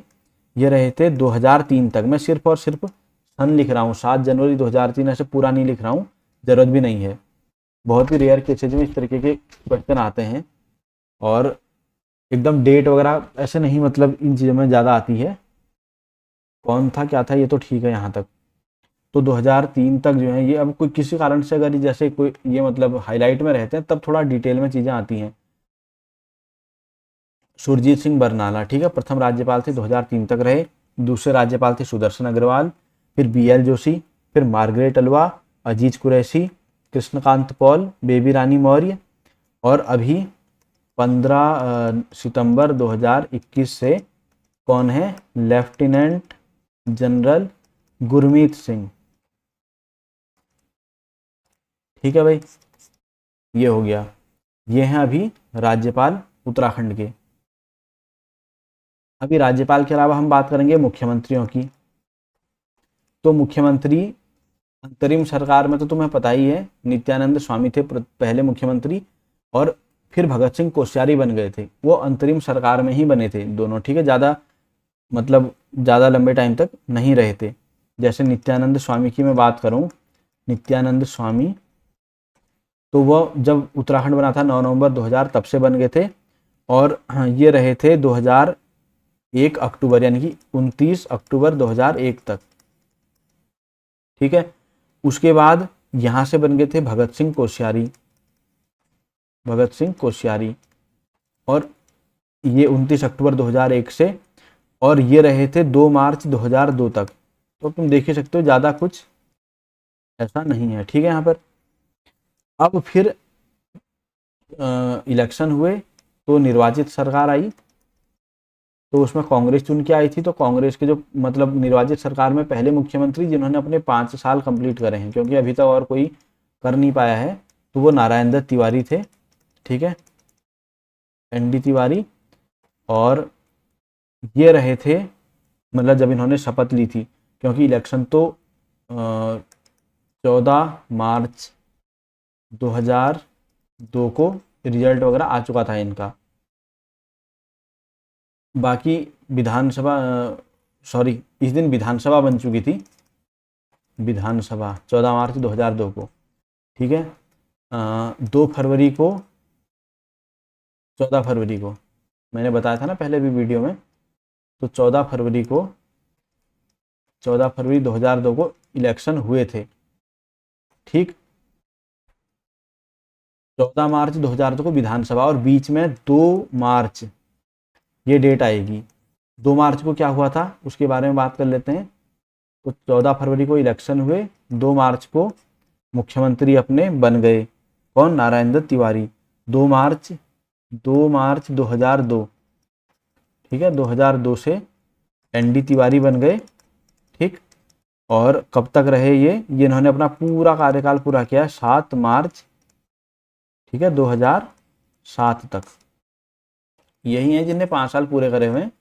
ये रहे थे 2003 तक। मैं सिर्फ और सिर्फ सन लिख रहा हूँ, 7 जनवरी 2003, ऐसे पूरा नहीं लिख रहा हूँ, जरूरत भी नहीं है। बहुत ही रेयर केसेज में इस तरीके के क्वेश्चन आते हैं, और एकदम डेट वगैरह ऐसे नहीं, मतलब इन चीज़ों में ज़्यादा आती है। कौन था क्या था ये तो ठीक है यहाँ तक। तो 2003 तक जो है ये, अब कोई किसी कारण से अगर जैसे कोई ये मतलब हाईलाइट में रहते हैं तब थोड़ा डिटेल में चीज़ें आती हैं। सुरजीत सिंह बरनाला, ठीक है, प्रथम राज्यपाल थे, 2003 तक रहे। दूसरे राज्यपाल थे सुदर्शन अग्रवाल, फिर BL जोशी, फिर मार्गरेट अलवा, अजीज कुरैशी, कृष्णकांत पॉल, बेबी रानी मौर्य, और अभी 15 सितंबर 2021 से कौन है, लेफ्टिनेंट जनरल गुरमीत सिंह। ठीक है भाई, ये हो गया। ये हैं अभी राज्यपाल उत्तराखंड के। अभी राज्यपाल के अलावा हम बात करेंगे मुख्यमंत्रियों की। तो मुख्यमंत्री अंतरिम सरकार में तो तुम्हें पता ही है, नित्यानंद स्वामी थे पहले मुख्यमंत्री, और फिर भगत सिंह कोश्यारी बन गए थे। वो अंतरिम सरकार में ही बने थे दोनों। ठीक है, ज़्यादा मतलब ज़्यादा लंबे टाइम तक नहीं रहे थे। जैसे नित्यानंद स्वामी की मैं बात करूं, नित्यानंद स्वामी तो वह जब उत्तराखंड बना था 9 नवंबर 2000 तब से बन गए थे, और ये रहे थे 2001 अक्टूबर, यानी कि 29 अक्टूबर 2001 तक। ठीक है, उसके बाद यहाँ से बन गए थे भगत सिंह कोश्यारी, भगत सिंह कोश्यारी, और ये 29 अक्टूबर 2001 से, और ये रहे थे 2 मार्च 2002 तक। तो तुम देख ही सकते हो, ज़्यादा कुछ ऐसा नहीं है। ठीक है, यहाँ पर अब फिर इलेक्शन हुए तो निर्वाचित सरकार आई, तो उसमें कांग्रेस चुन के आई थी। तो कांग्रेस के जो मतलब निर्वाचित सरकार में पहले मुख्यमंत्री जिन्होंने अपने 5 साल कंप्लीट करे हैं, क्योंकि अभी तक और कोई कर नहीं पाया है, तो वो नारायण दत्त तिवारी थे। ठीक है, ND तिवारी, और ये रहे थे मतलब जब इन्होंने शपथ ली थी, क्योंकि इलेक्शन तो 14 मार्च 2002 को रिजल्ट वगैरह आ चुका था इनका। बाकी विधानसभा सॉरी इस दिन विधानसभा बन चुकी थी, विधानसभा 14 मार्च 2002 को। ठीक है, 2 फरवरी को, 14 फरवरी को मैंने बताया था ना पहले भी वीडियो में, तो 14 फरवरी 2002 को इलेक्शन हुए थे। ठीक, 14 मार्च 2002 को विधानसभा, और बीच में 2 मार्च ये डेट आएगी। 2 मार्च को क्या हुआ था उसके बारे में बात कर लेते हैं। तो 14 फरवरी को इलेक्शन हुए, 2 मार्च को मुख्यमंत्री अपने बन गए, कौन, नारायण दत्त तिवारी। 2 मार्च 2002, ठीक है, 2002 से ND तिवारी बन गए। ठीक, और कब तक रहे ये इन्होंने अपना पूरा कार्यकाल पूरा किया 7 मार्च, ठीक है, 2007 तक। यही है जिनने 5 साल पूरे करे हुए हैं,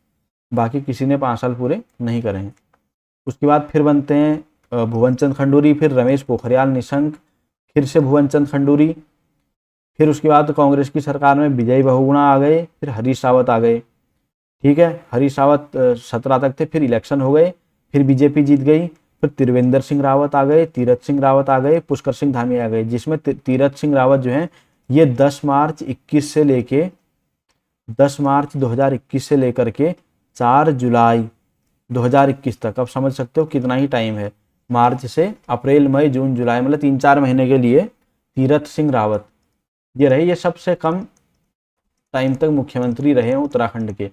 बाकी किसी ने 5 साल पूरे नहीं करे हैं। उसके बाद फिर बनते हैं भुवन चंद खंडूरी, फिर रमेश पोखरियाल निशंक, फिर से भुवन चंद खंडूरी, फिर उसके बाद कांग्रेस की सरकार में विजय बहुगुणा आ गए, फिर हरीश रावत आ गए। ठीक है, हरीश रावत 17 तक थे, फिर इलेक्शन हो गए, फिर बीजेपी जीत गई, फिर त्रिवेंद्र सिंह रावत आ गए, तीरथ सिंह रावत आ गए, पुष्कर सिंह धामी आ गए, जिसमें तीरथ सिंह रावत जो हैं ये 10 मार्च 21 से लेके 10 मार्च 2021 से लेकर के 4 जुलाई 2021 तक, अब समझ सकते हो कितना ही टाइम है, मार्च से अप्रैल मई जून जुलाई, मतलब 3-4 महीने के लिए तीरथ सिंह रावत ये रहे, ये सबसे कम टाइम तक मुख्यमंत्री रहे हैं उत्तराखंड के।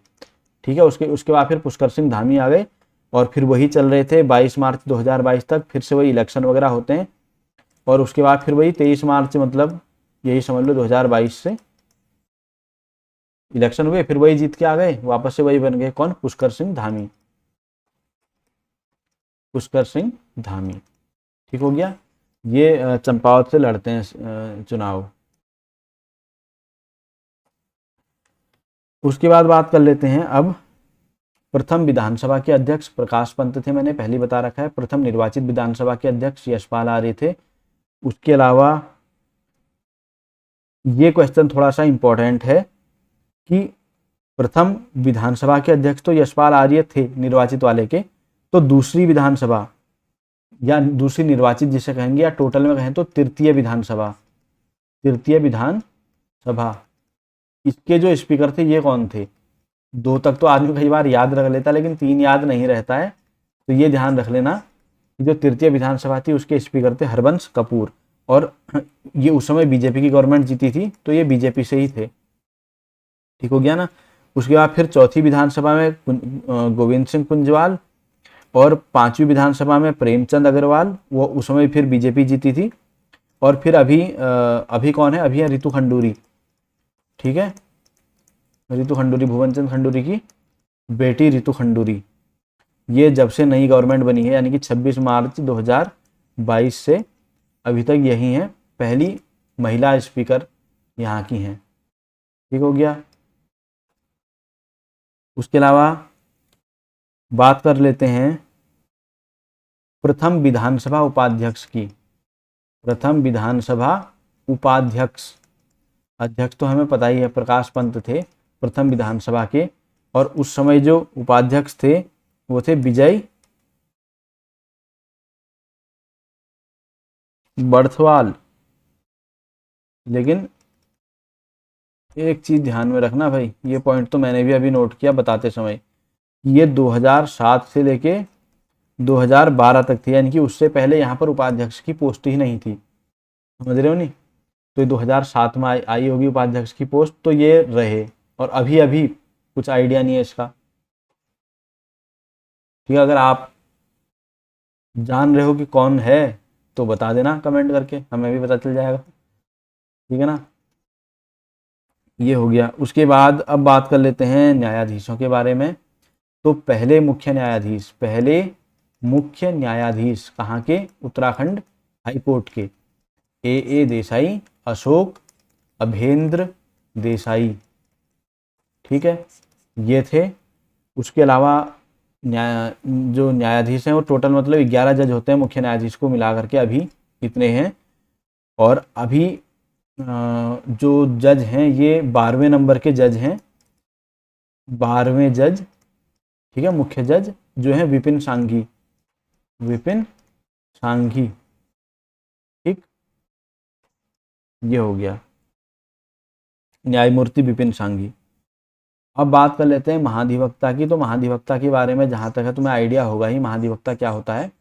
ठीक है, उसके उसके बाद फिर पुष्कर सिंह धामी आ गए, और फिर वही चल रहे थे 22 मार्च 2022 तक, फिर से वही इलेक्शन वगैरह होते हैं, और उसके बाद फिर वही 23 मार्च, मतलब यही समझ लो 2022 से इलेक्शन हुए, फिर वही जीत के आ गए, वापस से वही बन गए, कौन, पुष्कर सिंह धामी, पुष्कर सिंह धामी। ठीक हो गया, ये चंपावत से लड़ते हैं चुनाव। उसके बाद बात कर लेते हैं अब प्रथम विधानसभा के अध्यक्ष प्रकाश पंत थे, मैंने पहले बता रखा है। प्रथम निर्वाचित विधानसभा के अध्यक्ष यशपाल आर्य थे। उसके अलावा ये क्वेश्चन थोड़ा सा इंपॉर्टेंट है कि प्रथम विधानसभा के अध्यक्ष तो यशपाल आर्य थे निर्वाचित वाले के, तो दूसरी विधानसभा या दूसरी निर्वाचित जिसे कहेंगे, या टोटल में कहें तो तृतीय विधानसभा, तृतीय विधानसभा, इसके जो स्पीकर थे ये कौन थे? दो तक तो आदमी कई बार याद रख लेता, लेकिन तीन याद नहीं रहता है, तो ये ध्यान रख लेना कि जो तृतीय विधानसभा थी उसके स्पीकर थे हरबंश कपूर, और ये उस समय बीजेपी की गवर्नमेंट जीती थी, तो ये बीजेपी से ही थे। ठीक हो गया ना। उसके बाद फिर चौथी विधानसभा में गोविंद सिंह कुंजवाल, और पांचवी विधानसभा में प्रेमचंद अग्रवाल, वो उस समय फिर बीजेपी जीती थी। और फिर अभी कौन है? अभी है रितु खंडूरी। ठीक है, रितु खंडूरी, भुवन चंद्र खंडूरी की बेटी रितु खंडूरी। ये जब से नई गवर्नमेंट बनी है, यानी कि 26 मार्च 2022 से अभी तक यही है, पहली महिला स्पीकर यहाँ की हैं। ठीक हो गया। उसके अलावा बात कर लेते हैं प्रथम विधानसभा उपाध्यक्ष की। प्रथम विधानसभा उपाध्यक्ष, अध्यक्ष तो हमें पता ही है प्रकाश पंत थे प्रथम विधानसभा के, और उस समय जो उपाध्यक्ष थे वो थे विजय बर्थवाल। लेकिन एक चीज ध्यान में रखना भाई, ये पॉइंट तो मैंने भी अभी नोट किया बताते समय, ये 2007 से लेके 2012 तक थी, यानी कि उससे पहले यहाँ पर उपाध्यक्ष की पोस्ट ही नहीं थी। समझ रहे हो नहीं? तो ये 2007 में आई होगी उपाध्यक्ष की पोस्ट, तो ये रहे, और अभी अभी कुछ आइडिया नहीं है इसका। ठीक है, अगर आप जान रहे हो कि कौन है तो बता देना कमेंट करके, हमें भी पता चल जाएगा। ठीक है ना, ये हो गया। उसके बाद अब बात कर लेते हैं न्यायाधीशों के बारे में। तो पहले मुख्य न्यायाधीश कहाँ के? उत्तराखंड हाई कोर्ट के, ए देसाई, अशोक अभेंद्र देसाई। ठीक है, ये थे। उसके अलावा जो न्यायाधीश हैं वो टोटल मतलब 11 जज होते हैं मुख्य न्यायाधीश को मिला करके, अभी इतने हैं। और अभी जो जज हैं ये 12वें नंबर के जज हैं, 12वें जज। ठीक है, मुख्य जज जो है विपिन सांघी, विपिन सांघी। ठीक, ये हो गया न्यायमूर्ति विपिन सांघी। अब बात कर लेते हैं महाधिवक्ता की। तो महाधिवक्ता के बारे में जहाँ तक है तुम्हें आइडिया होगा ही, महाधिवक्ता क्या होता है।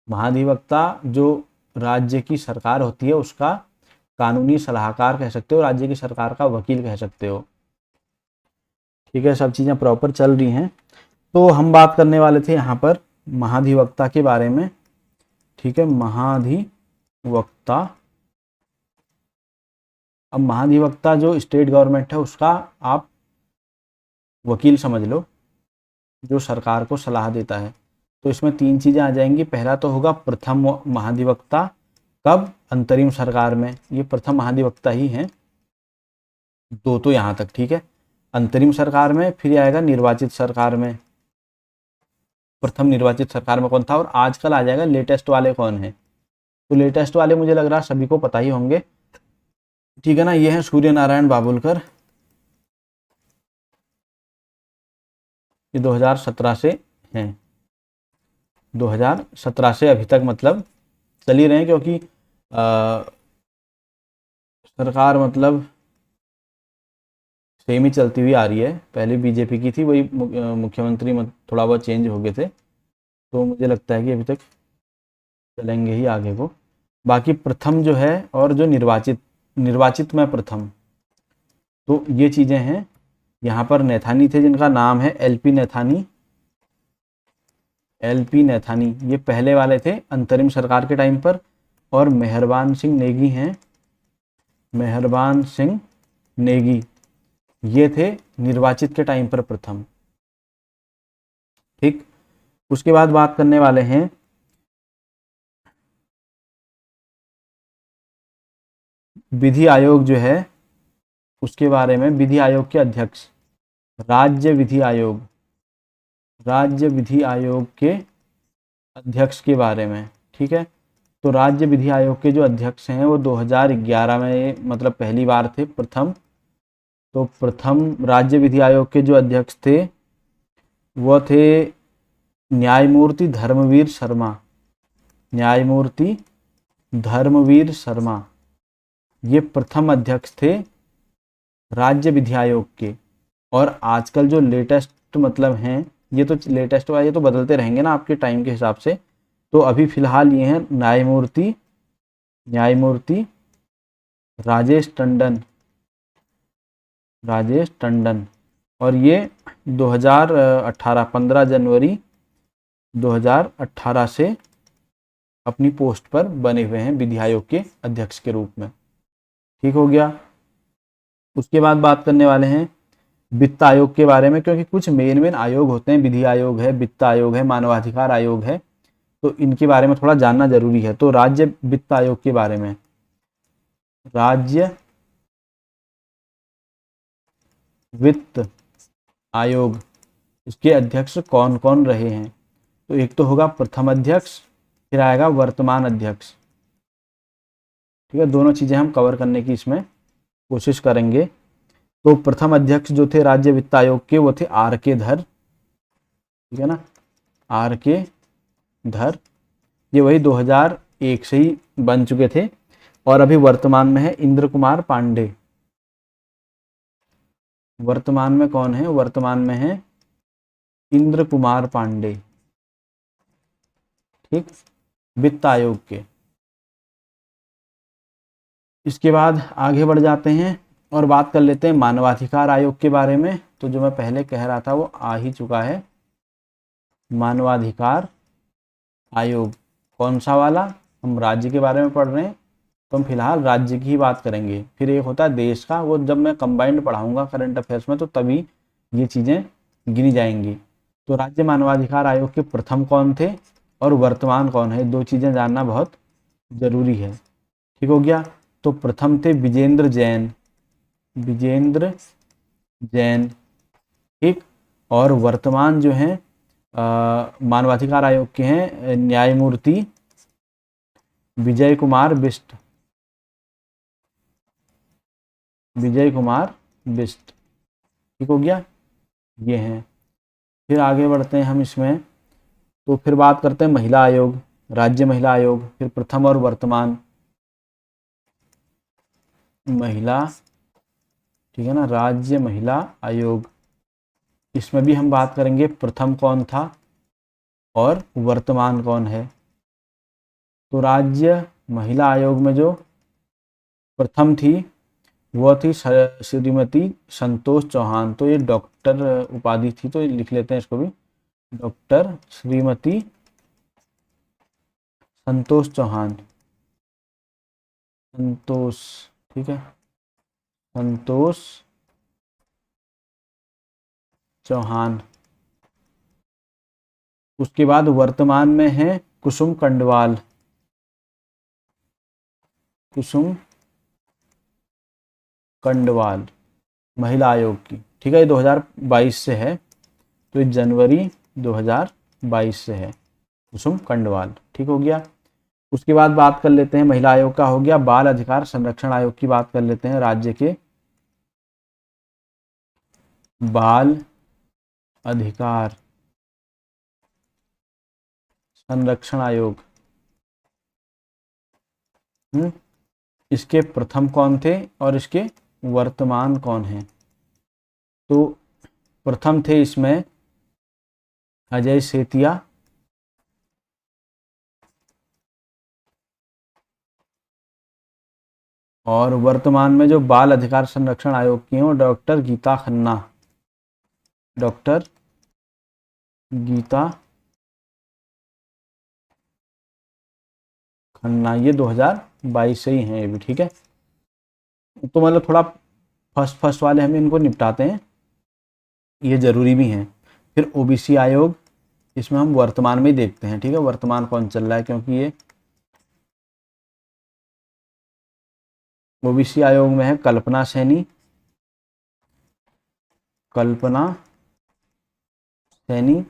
महाधिवक्ता जो राज्य की सरकार होती है उसका कानूनी सलाहकार कह सकते हो, राज्य की सरकार का वकील कह सकते हो। ठीक है, सब चीज़ें प्रॉपर चल रही हैं। तो हम बात करने वाले थे यहाँ पर महाधिवक्ता के बारे में। ठीक है, महाधिवक्ता। अब महाधिवक्ता जो स्टेट गवर्नमेंट है उसका आप वकील समझ लो, जो सरकार को सलाह देता है। तो इसमें तीन चीज़ें आ जाएंगी। पहला तो होगा प्रथम महाधिवक्ता, कब? अंतरिम सरकार में, ये प्रथम महाधिवक्ता ही हैं। दो तो यहाँ तक ठीक है। अंतरिम सरकार में फिर आएगा निर्वाचित सरकार में। प्रथम निर्वाचित सरकार में कौन था? और आजकल आ जाएगा लेटेस्ट वाले कौन है। तो लेटेस्ट वाले मुझे लग रहा है सभी को पता ही होंगे। ठीक है ना, ये है सूर्य नारायण बाबुलकर, ये 2017 से हैं, 2017 से अभी तक मतलब चल ही रहे हैं, क्योंकि सरकार मतलब सेम ही चलती हुई आ रही है। पहले बीजेपी की थी, वही मुख्यमंत्री थोड़ा बहुत चेंज हो गए थे, तो मुझे लगता है कि अभी तक चलेंगे ही आगे को। बाकी प्रथम जो है और जो निर्वाचित में प्रथम, तो ये चीज़ें हैं। यहाँ पर नैथानी थे जिनका नाम है एलपी नैथानी, एलपी नैथानी, ये पहले वाले थे अंतरिम सरकार के टाइम पर। और मेहरबान सिंह नेगी हैं, मेहरबान सिंह नेगी, ये थे निर्वाचित के टाइम पर प्रथम। ठीक, उसके बाद बात करने वाले हैं विधि आयोग जो है उसके बारे में। विधि आयोग के अध्यक्ष, राज्य विधि आयोग, राज्य विधि आयोग के अध्यक्ष के बारे में। ठीक है, तो राज्य विधि आयोग के जो अध्यक्ष हैं वो 2011 में मतलब पहली बार थे, प्रथम। तो प्रथम राज्य विधि आयोग के जो अध्यक्ष थे वो थे न्यायमूर्ति धर्मवीर शर्मा, न्यायमूर्ति धर्मवीर शर्मा, ये प्रथम अध्यक्ष थे राज्य विधि आयोग के। और आजकल जो लेटेस्ट मतलब हैं, ये तो लेटेस्ट वाले, ये तो बदलते रहेंगे ना आपके टाइम के हिसाब से। तो अभी फिलहाल ये हैं न्यायमूर्ति राजेश टंडन, राजेश टंडन। और ये 2018 15 जनवरी 2018 से अपनी पोस्ट पर बने हुए हैं विधि आयोग के अध्यक्ष के रूप में। ठीक हो गया। उसके बाद बात करने वाले हैं वित्त आयोग के बारे में, क्योंकि कुछ मेन आयोग होते हैं, विधि आयोग है, वित्त आयोग है, मानवाधिकार आयोग है, तो इनके बारे में थोड़ा जानना जरूरी है। तो राज्य वित्त आयोग के बारे में, राज्य वित्त आयोग, इसके अध्यक्ष कौन कौन रहे हैं? तो एक तो होगा प्रथम अध्यक्ष, फिर आएगा वर्तमान अध्यक्ष। ठीक है, दोनों चीजें हम कवर करने की इसमें कोशिश करेंगे। तो प्रथम अध्यक्ष जो थे राज्य वित्त आयोग के वो थे आर के धर, ठीक है ना, आर के धर। ये वही 2001 से ही बन चुके थे। और अभी वर्तमान में है इंद्र कुमार पांडे। वर्तमान में कौन है? वर्तमान में है इंद्र कुमार पांडे, ठीक, वित्त आयोग के। इसके बाद आगे बढ़ जाते हैं और बात कर लेते हैं मानवाधिकार आयोग के बारे में। तो जो मैं पहले कह रहा था वो आ ही चुका है, मानवाधिकार आयोग। कौन सा वाला? हम राज्य के बारे में पढ़ रहे हैं तो हम फिलहाल राज्य की ही बात करेंगे। फिर एक होता है देश का, वो जब मैं कंबाइंड पढ़ाऊंगा करंट अफेयर्स में तो तभी ये चीज़ें गिनी जाएंगी। तो राज्य मानवाधिकार आयोग के प्रथम कौन थे और वर्तमान कौन है, दो चीज़ें जानना बहुत ज़रूरी है। ठीक हो गया। तो प्रथम थे विजेंद्र जैन, विजेंद्र जैन, ठीक। और वर्तमान जो हैं मानवाधिकार आयोग के हैं न्यायमूर्ति विजय कुमार बिष्ट, विजय कुमार बिष्ट। ठीक हो गया, ये हैं। फिर आगे बढ़ते हैं हम इसमें। तो फिर बात करते हैं महिला आयोग, राज्य महिला आयोग, फिर प्रथम और वर्तमान महिला, ठीक है ना, राज्य महिला आयोग। इसमें भी हम बात करेंगे प्रथम कौन था और वर्तमान कौन है। तो राज्य महिला आयोग में जो प्रथम थी वो थी श्रीमती संतोष चौहान। तो ये डॉक्टर उपाधि थी, तो लिख लेते हैं इसको भी, डॉक्टर श्रीमती संतोष चौहान, संतोष, ठीक है, संतोष चौहान। उसके बाद वर्तमान में है कुसुम कंडवाल, कुसुम कंडवाल महिला आयोग की। ठीक है, ये 2022 से है, तो ये जनवरी 2022 से है कुसुम कंडवाल। ठीक हो गया। उसके बाद बात कर लेते हैं महिला आयोग का हो गया। बाल अधिकार संरक्षण आयोग की बात कर लेते हैं, राज्य के बाल अधिकार संरक्षण आयोग। इसके प्रथम कौन थे और इसके वर्तमान कौन हैं? तो प्रथम थे इसमें अजय सेतिया, और वर्तमान में जो बाल अधिकार संरक्षण आयोग की हैं वो डॉक्टर गीता खन्ना, डॉक्टर गीता खन्ना। ये 2022 से ही हैं ये भी, ठीक है। तो मतलब थोड़ा फर्स्ट वाले हम इनको निपटाते हैं, ये जरूरी भी हैं। फिर ओबीसी आयोग, इसमें हम वर्तमान में ही देखते हैं, ठीक है, वर्तमान कौन चल रहा है, क्योंकि ये ओबीसी आयोग में है कल्पना सैनी, कल्पना सैनी।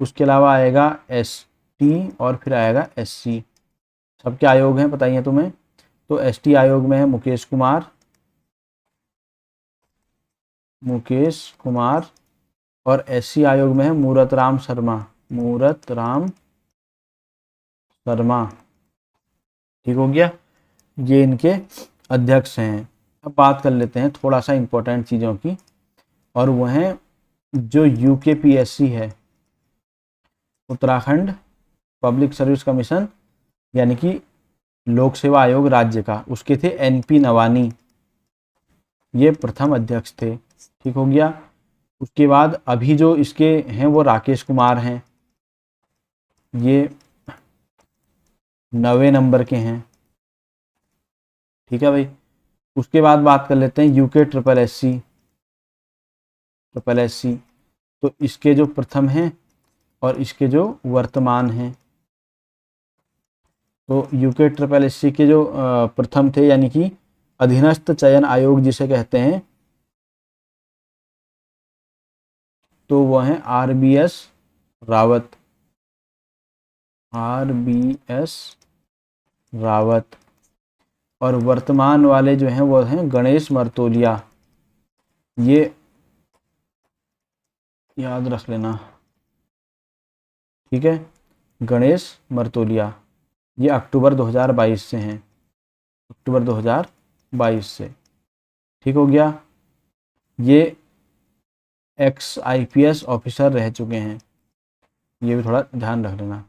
उसके अलावा आएगा ST और फिर आएगा SC। सबके आयोग हैं बताइए तुम्हें। तो ST आयोग में है मुकेश कुमार और SC आयोग में है मूरत राम शर्मा। ठीक हो गया, ये इनके अध्यक्ष हैं। अब बात कर लेते हैं थोड़ा सा इम्पोर्टेंट चीज़ों की, और वह है जो UKPSC है, उत्तराखंड पब्लिक सर्विस कमीशन, यानी कि लोक सेवा आयोग राज्य का, उसके थे NP नवानी, ये प्रथम अध्यक्ष थे। ठीक हो गया। उसके बाद अभी जो इसके हैं वो राकेश कुमार हैं, ये 9वें नंबर के हैं। ठीक है भाई। उसके बाद बात कर लेते हैं UK ट्रिपल एस सी। तो इसके जो प्रथम हैं और इसके जो वर्तमान हैं, तो UK ट्रिपल एस सी के जो प्रथम थे, यानी कि अधीनस्थ चयन आयोग जिसे कहते हैं, तो वह हैं RBS रावत। और वर्तमान वाले जो हैं वो हैं गणेश मर्तोलिया, ये याद रख लेना। ठीक है, गणेश मर्तोलिया, ये अक्टूबर 2022 से हैं, अक्टूबर 2022 से। ठीक हो गया। ये IPS ऑफिसर रह चुके हैं, ये भी थोड़ा ध्यान रख लेना।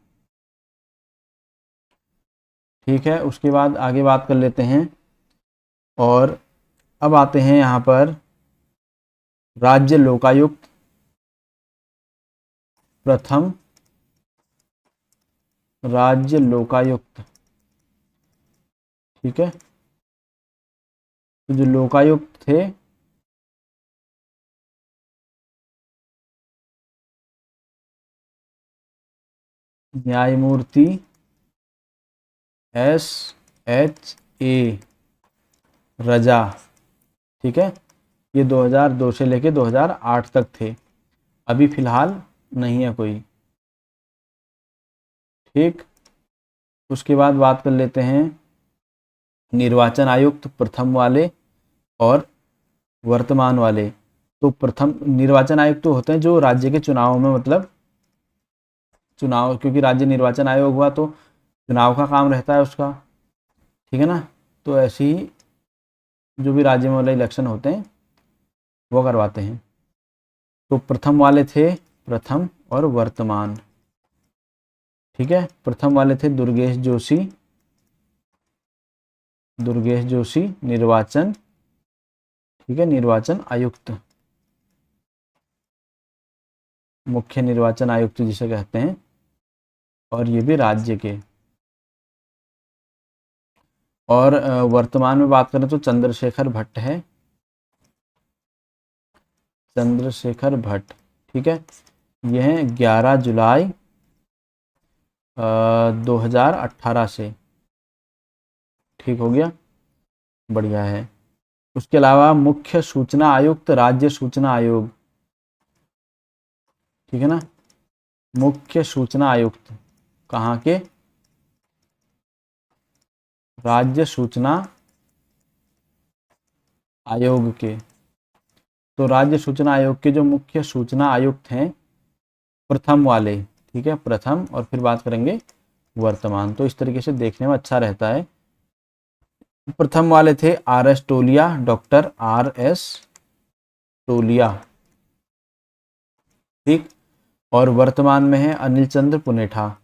ठीक है, उसके बाद आगे बात कर लेते हैं। और अब आते हैं यहाँ पर राज्य लोकायुक्त प्रथम राज्य लोकायुक्त। ठीक है, तो जो लोकायुक्त थे न्यायमूर्ति SHA रजा। ठीक है, ये 2002 से लेके 2008 तक थे, अभी फिलहाल नहीं है कोई। ठीक, उसके बाद बात कर लेते हैं निर्वाचन आयुक्त प्रथम वाले और वर्तमान वाले। तो प्रथम निर्वाचन आयुक्त तो होते हैं जो राज्य के चुनाव में, मतलब चुनाव, क्योंकि राज्य निर्वाचन आयोग हुआ तो चुनाव का काम रहता है उसका। ठीक है ना, तो ऐसे ही जो भी राज्य में वाले इलेक्शन होते हैं वो करवाते हैं। तो प्रथम वाले थे प्रथम और वर्तमान। ठीक है, प्रथम वाले थे दुर्गेश जोशी निर्वाचन। ठीक है, निर्वाचन आयुक्त, मुख्य निर्वाचन आयुक्त जिसे कहते हैं, और ये भी राज्य के। और वर्तमान में बात करें तो चंद्रशेखर भट्ट है, चंद्रशेखर भट्ट। ठीक है, यह 11 जुलाई 2018 से। ठीक हो गया, बढ़िया है। उसके अलावा मुख्य सूचना आयुक्त राज्य सूचना आयोग। ठीक है ना, मुख्य सूचना आयुक्त कहाँ के? राज्य सूचना आयोग के। तो राज्य सूचना आयोग के जो मुख्य सूचना आयुक्त हैं प्रथम वाले, ठीक है, प्रथम, और फिर बात करेंगे वर्तमान। तो इस तरीके से देखने में अच्छा रहता है। प्रथम वाले थे RS टोलिया, डॉक्टर RS टोलिया। ठीक, और वर्तमान में है अनिल चंद्र पुनेठा।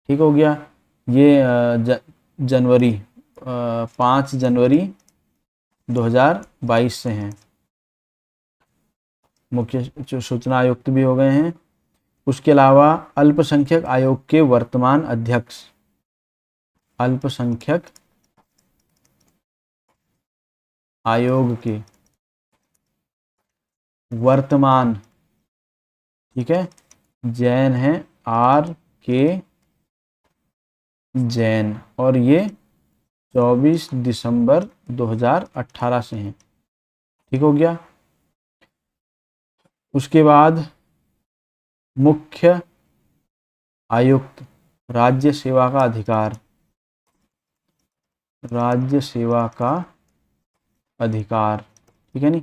ठीक हो गया। ये जनवरी 5 जनवरी 2022 से हैं, मुख्य सूचना आयुक्त भी हो गए हैं। उसके अलावा अल्पसंख्यक आयोग के वर्तमान अध्यक्ष, अल्पसंख्यक आयोग के वर्तमान, ठीक है, जैन है RK जैन, और ये 24 दिसंबर 2018 से हैं। ठीक हो गया। उसके बाद मुख्य आयुक्त, राज्य सेवा का अधिकार, राज्य सेवा का अधिकार, ठीक है नहीं।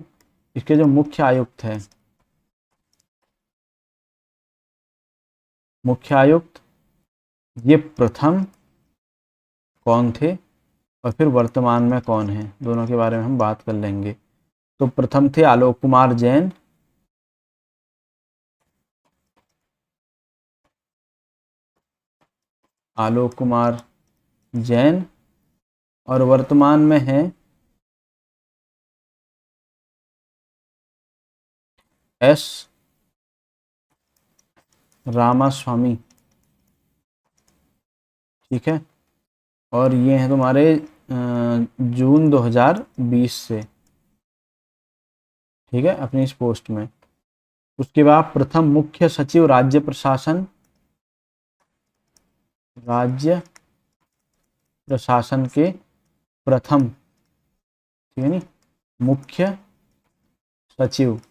इसके जो मुख्य आयुक्त है, मुख्य आयुक्त, ये प्रथम कौन थे और फिर वर्तमान में कौन है, दोनों के बारे में हम बात कर लेंगे। तो प्रथम थे आलोक कुमार जैन, आलोक कुमार जैन, और वर्तमान में है एस रामास्वामी। ठीक है, और ये हैं तुम्हारे जून 2020 से, ठीक है, अपनी इस पोस्ट में। उसके बाद प्रथम मुख्य सचिव राज्य प्रशासन, राज्य प्रशासन के प्रथम, ठीक है नी, मुख्य सचिव।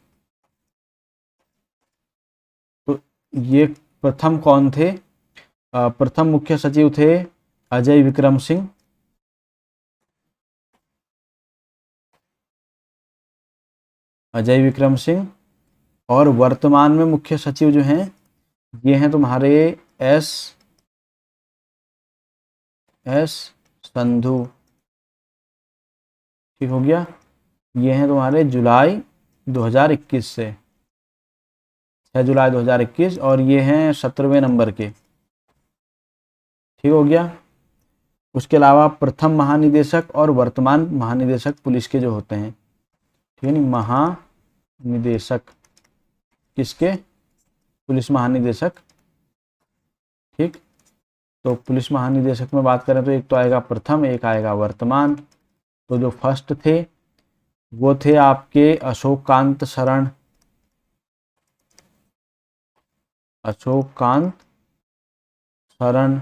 तो ये प्रथम कौन थे? प्रथम मुख्य सचिव थे अजय विक्रम सिंह, अजय विक्रम सिंह। और वर्तमान में मुख्य सचिव जो हैं ये हैं तुम्हारे एस संधू। ठीक हो गया। ये हैं तुम्हारे जुलाई 2021 से, 6 जुलाई 2021, और ये हैं 17वें नंबर के। ठीक हो गया। उसके अलावा प्रथम महानिदेशक और वर्तमान महानिदेशक पुलिस के जो होते हैं, ठीक है नहीं, महानिदेशक किसके? पुलिस महानिदेशक। ठीक, तो पुलिस महानिदेशक में बात करें तो एक तो आएगा प्रथम, एक आएगा वर्तमान। तो जो फर्स्ट थे वो थे आपके अशोक कांत शरण, अशोक कांत शरण,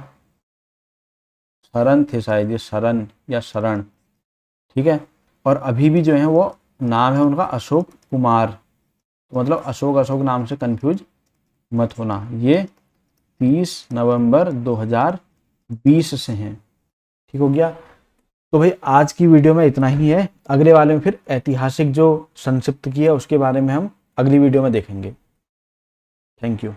शरण थे शायद, ये शरण या शरण। ठीक है, और अभी भी जो है वो नाम है उनका अशोक कुमार, तो मतलब अशोक अशोक नाम से कंफ्यूज मत होना। ये 30 नवंबर 2020 से हैं। ठीक हो गया। तो भाई आज की वीडियो में इतना ही है। अगले वाले में फिर ऐतिहासिक जो संक्षिप्त की है उसके बारे में हम अगली वीडियो में देखेंगे। Thank you.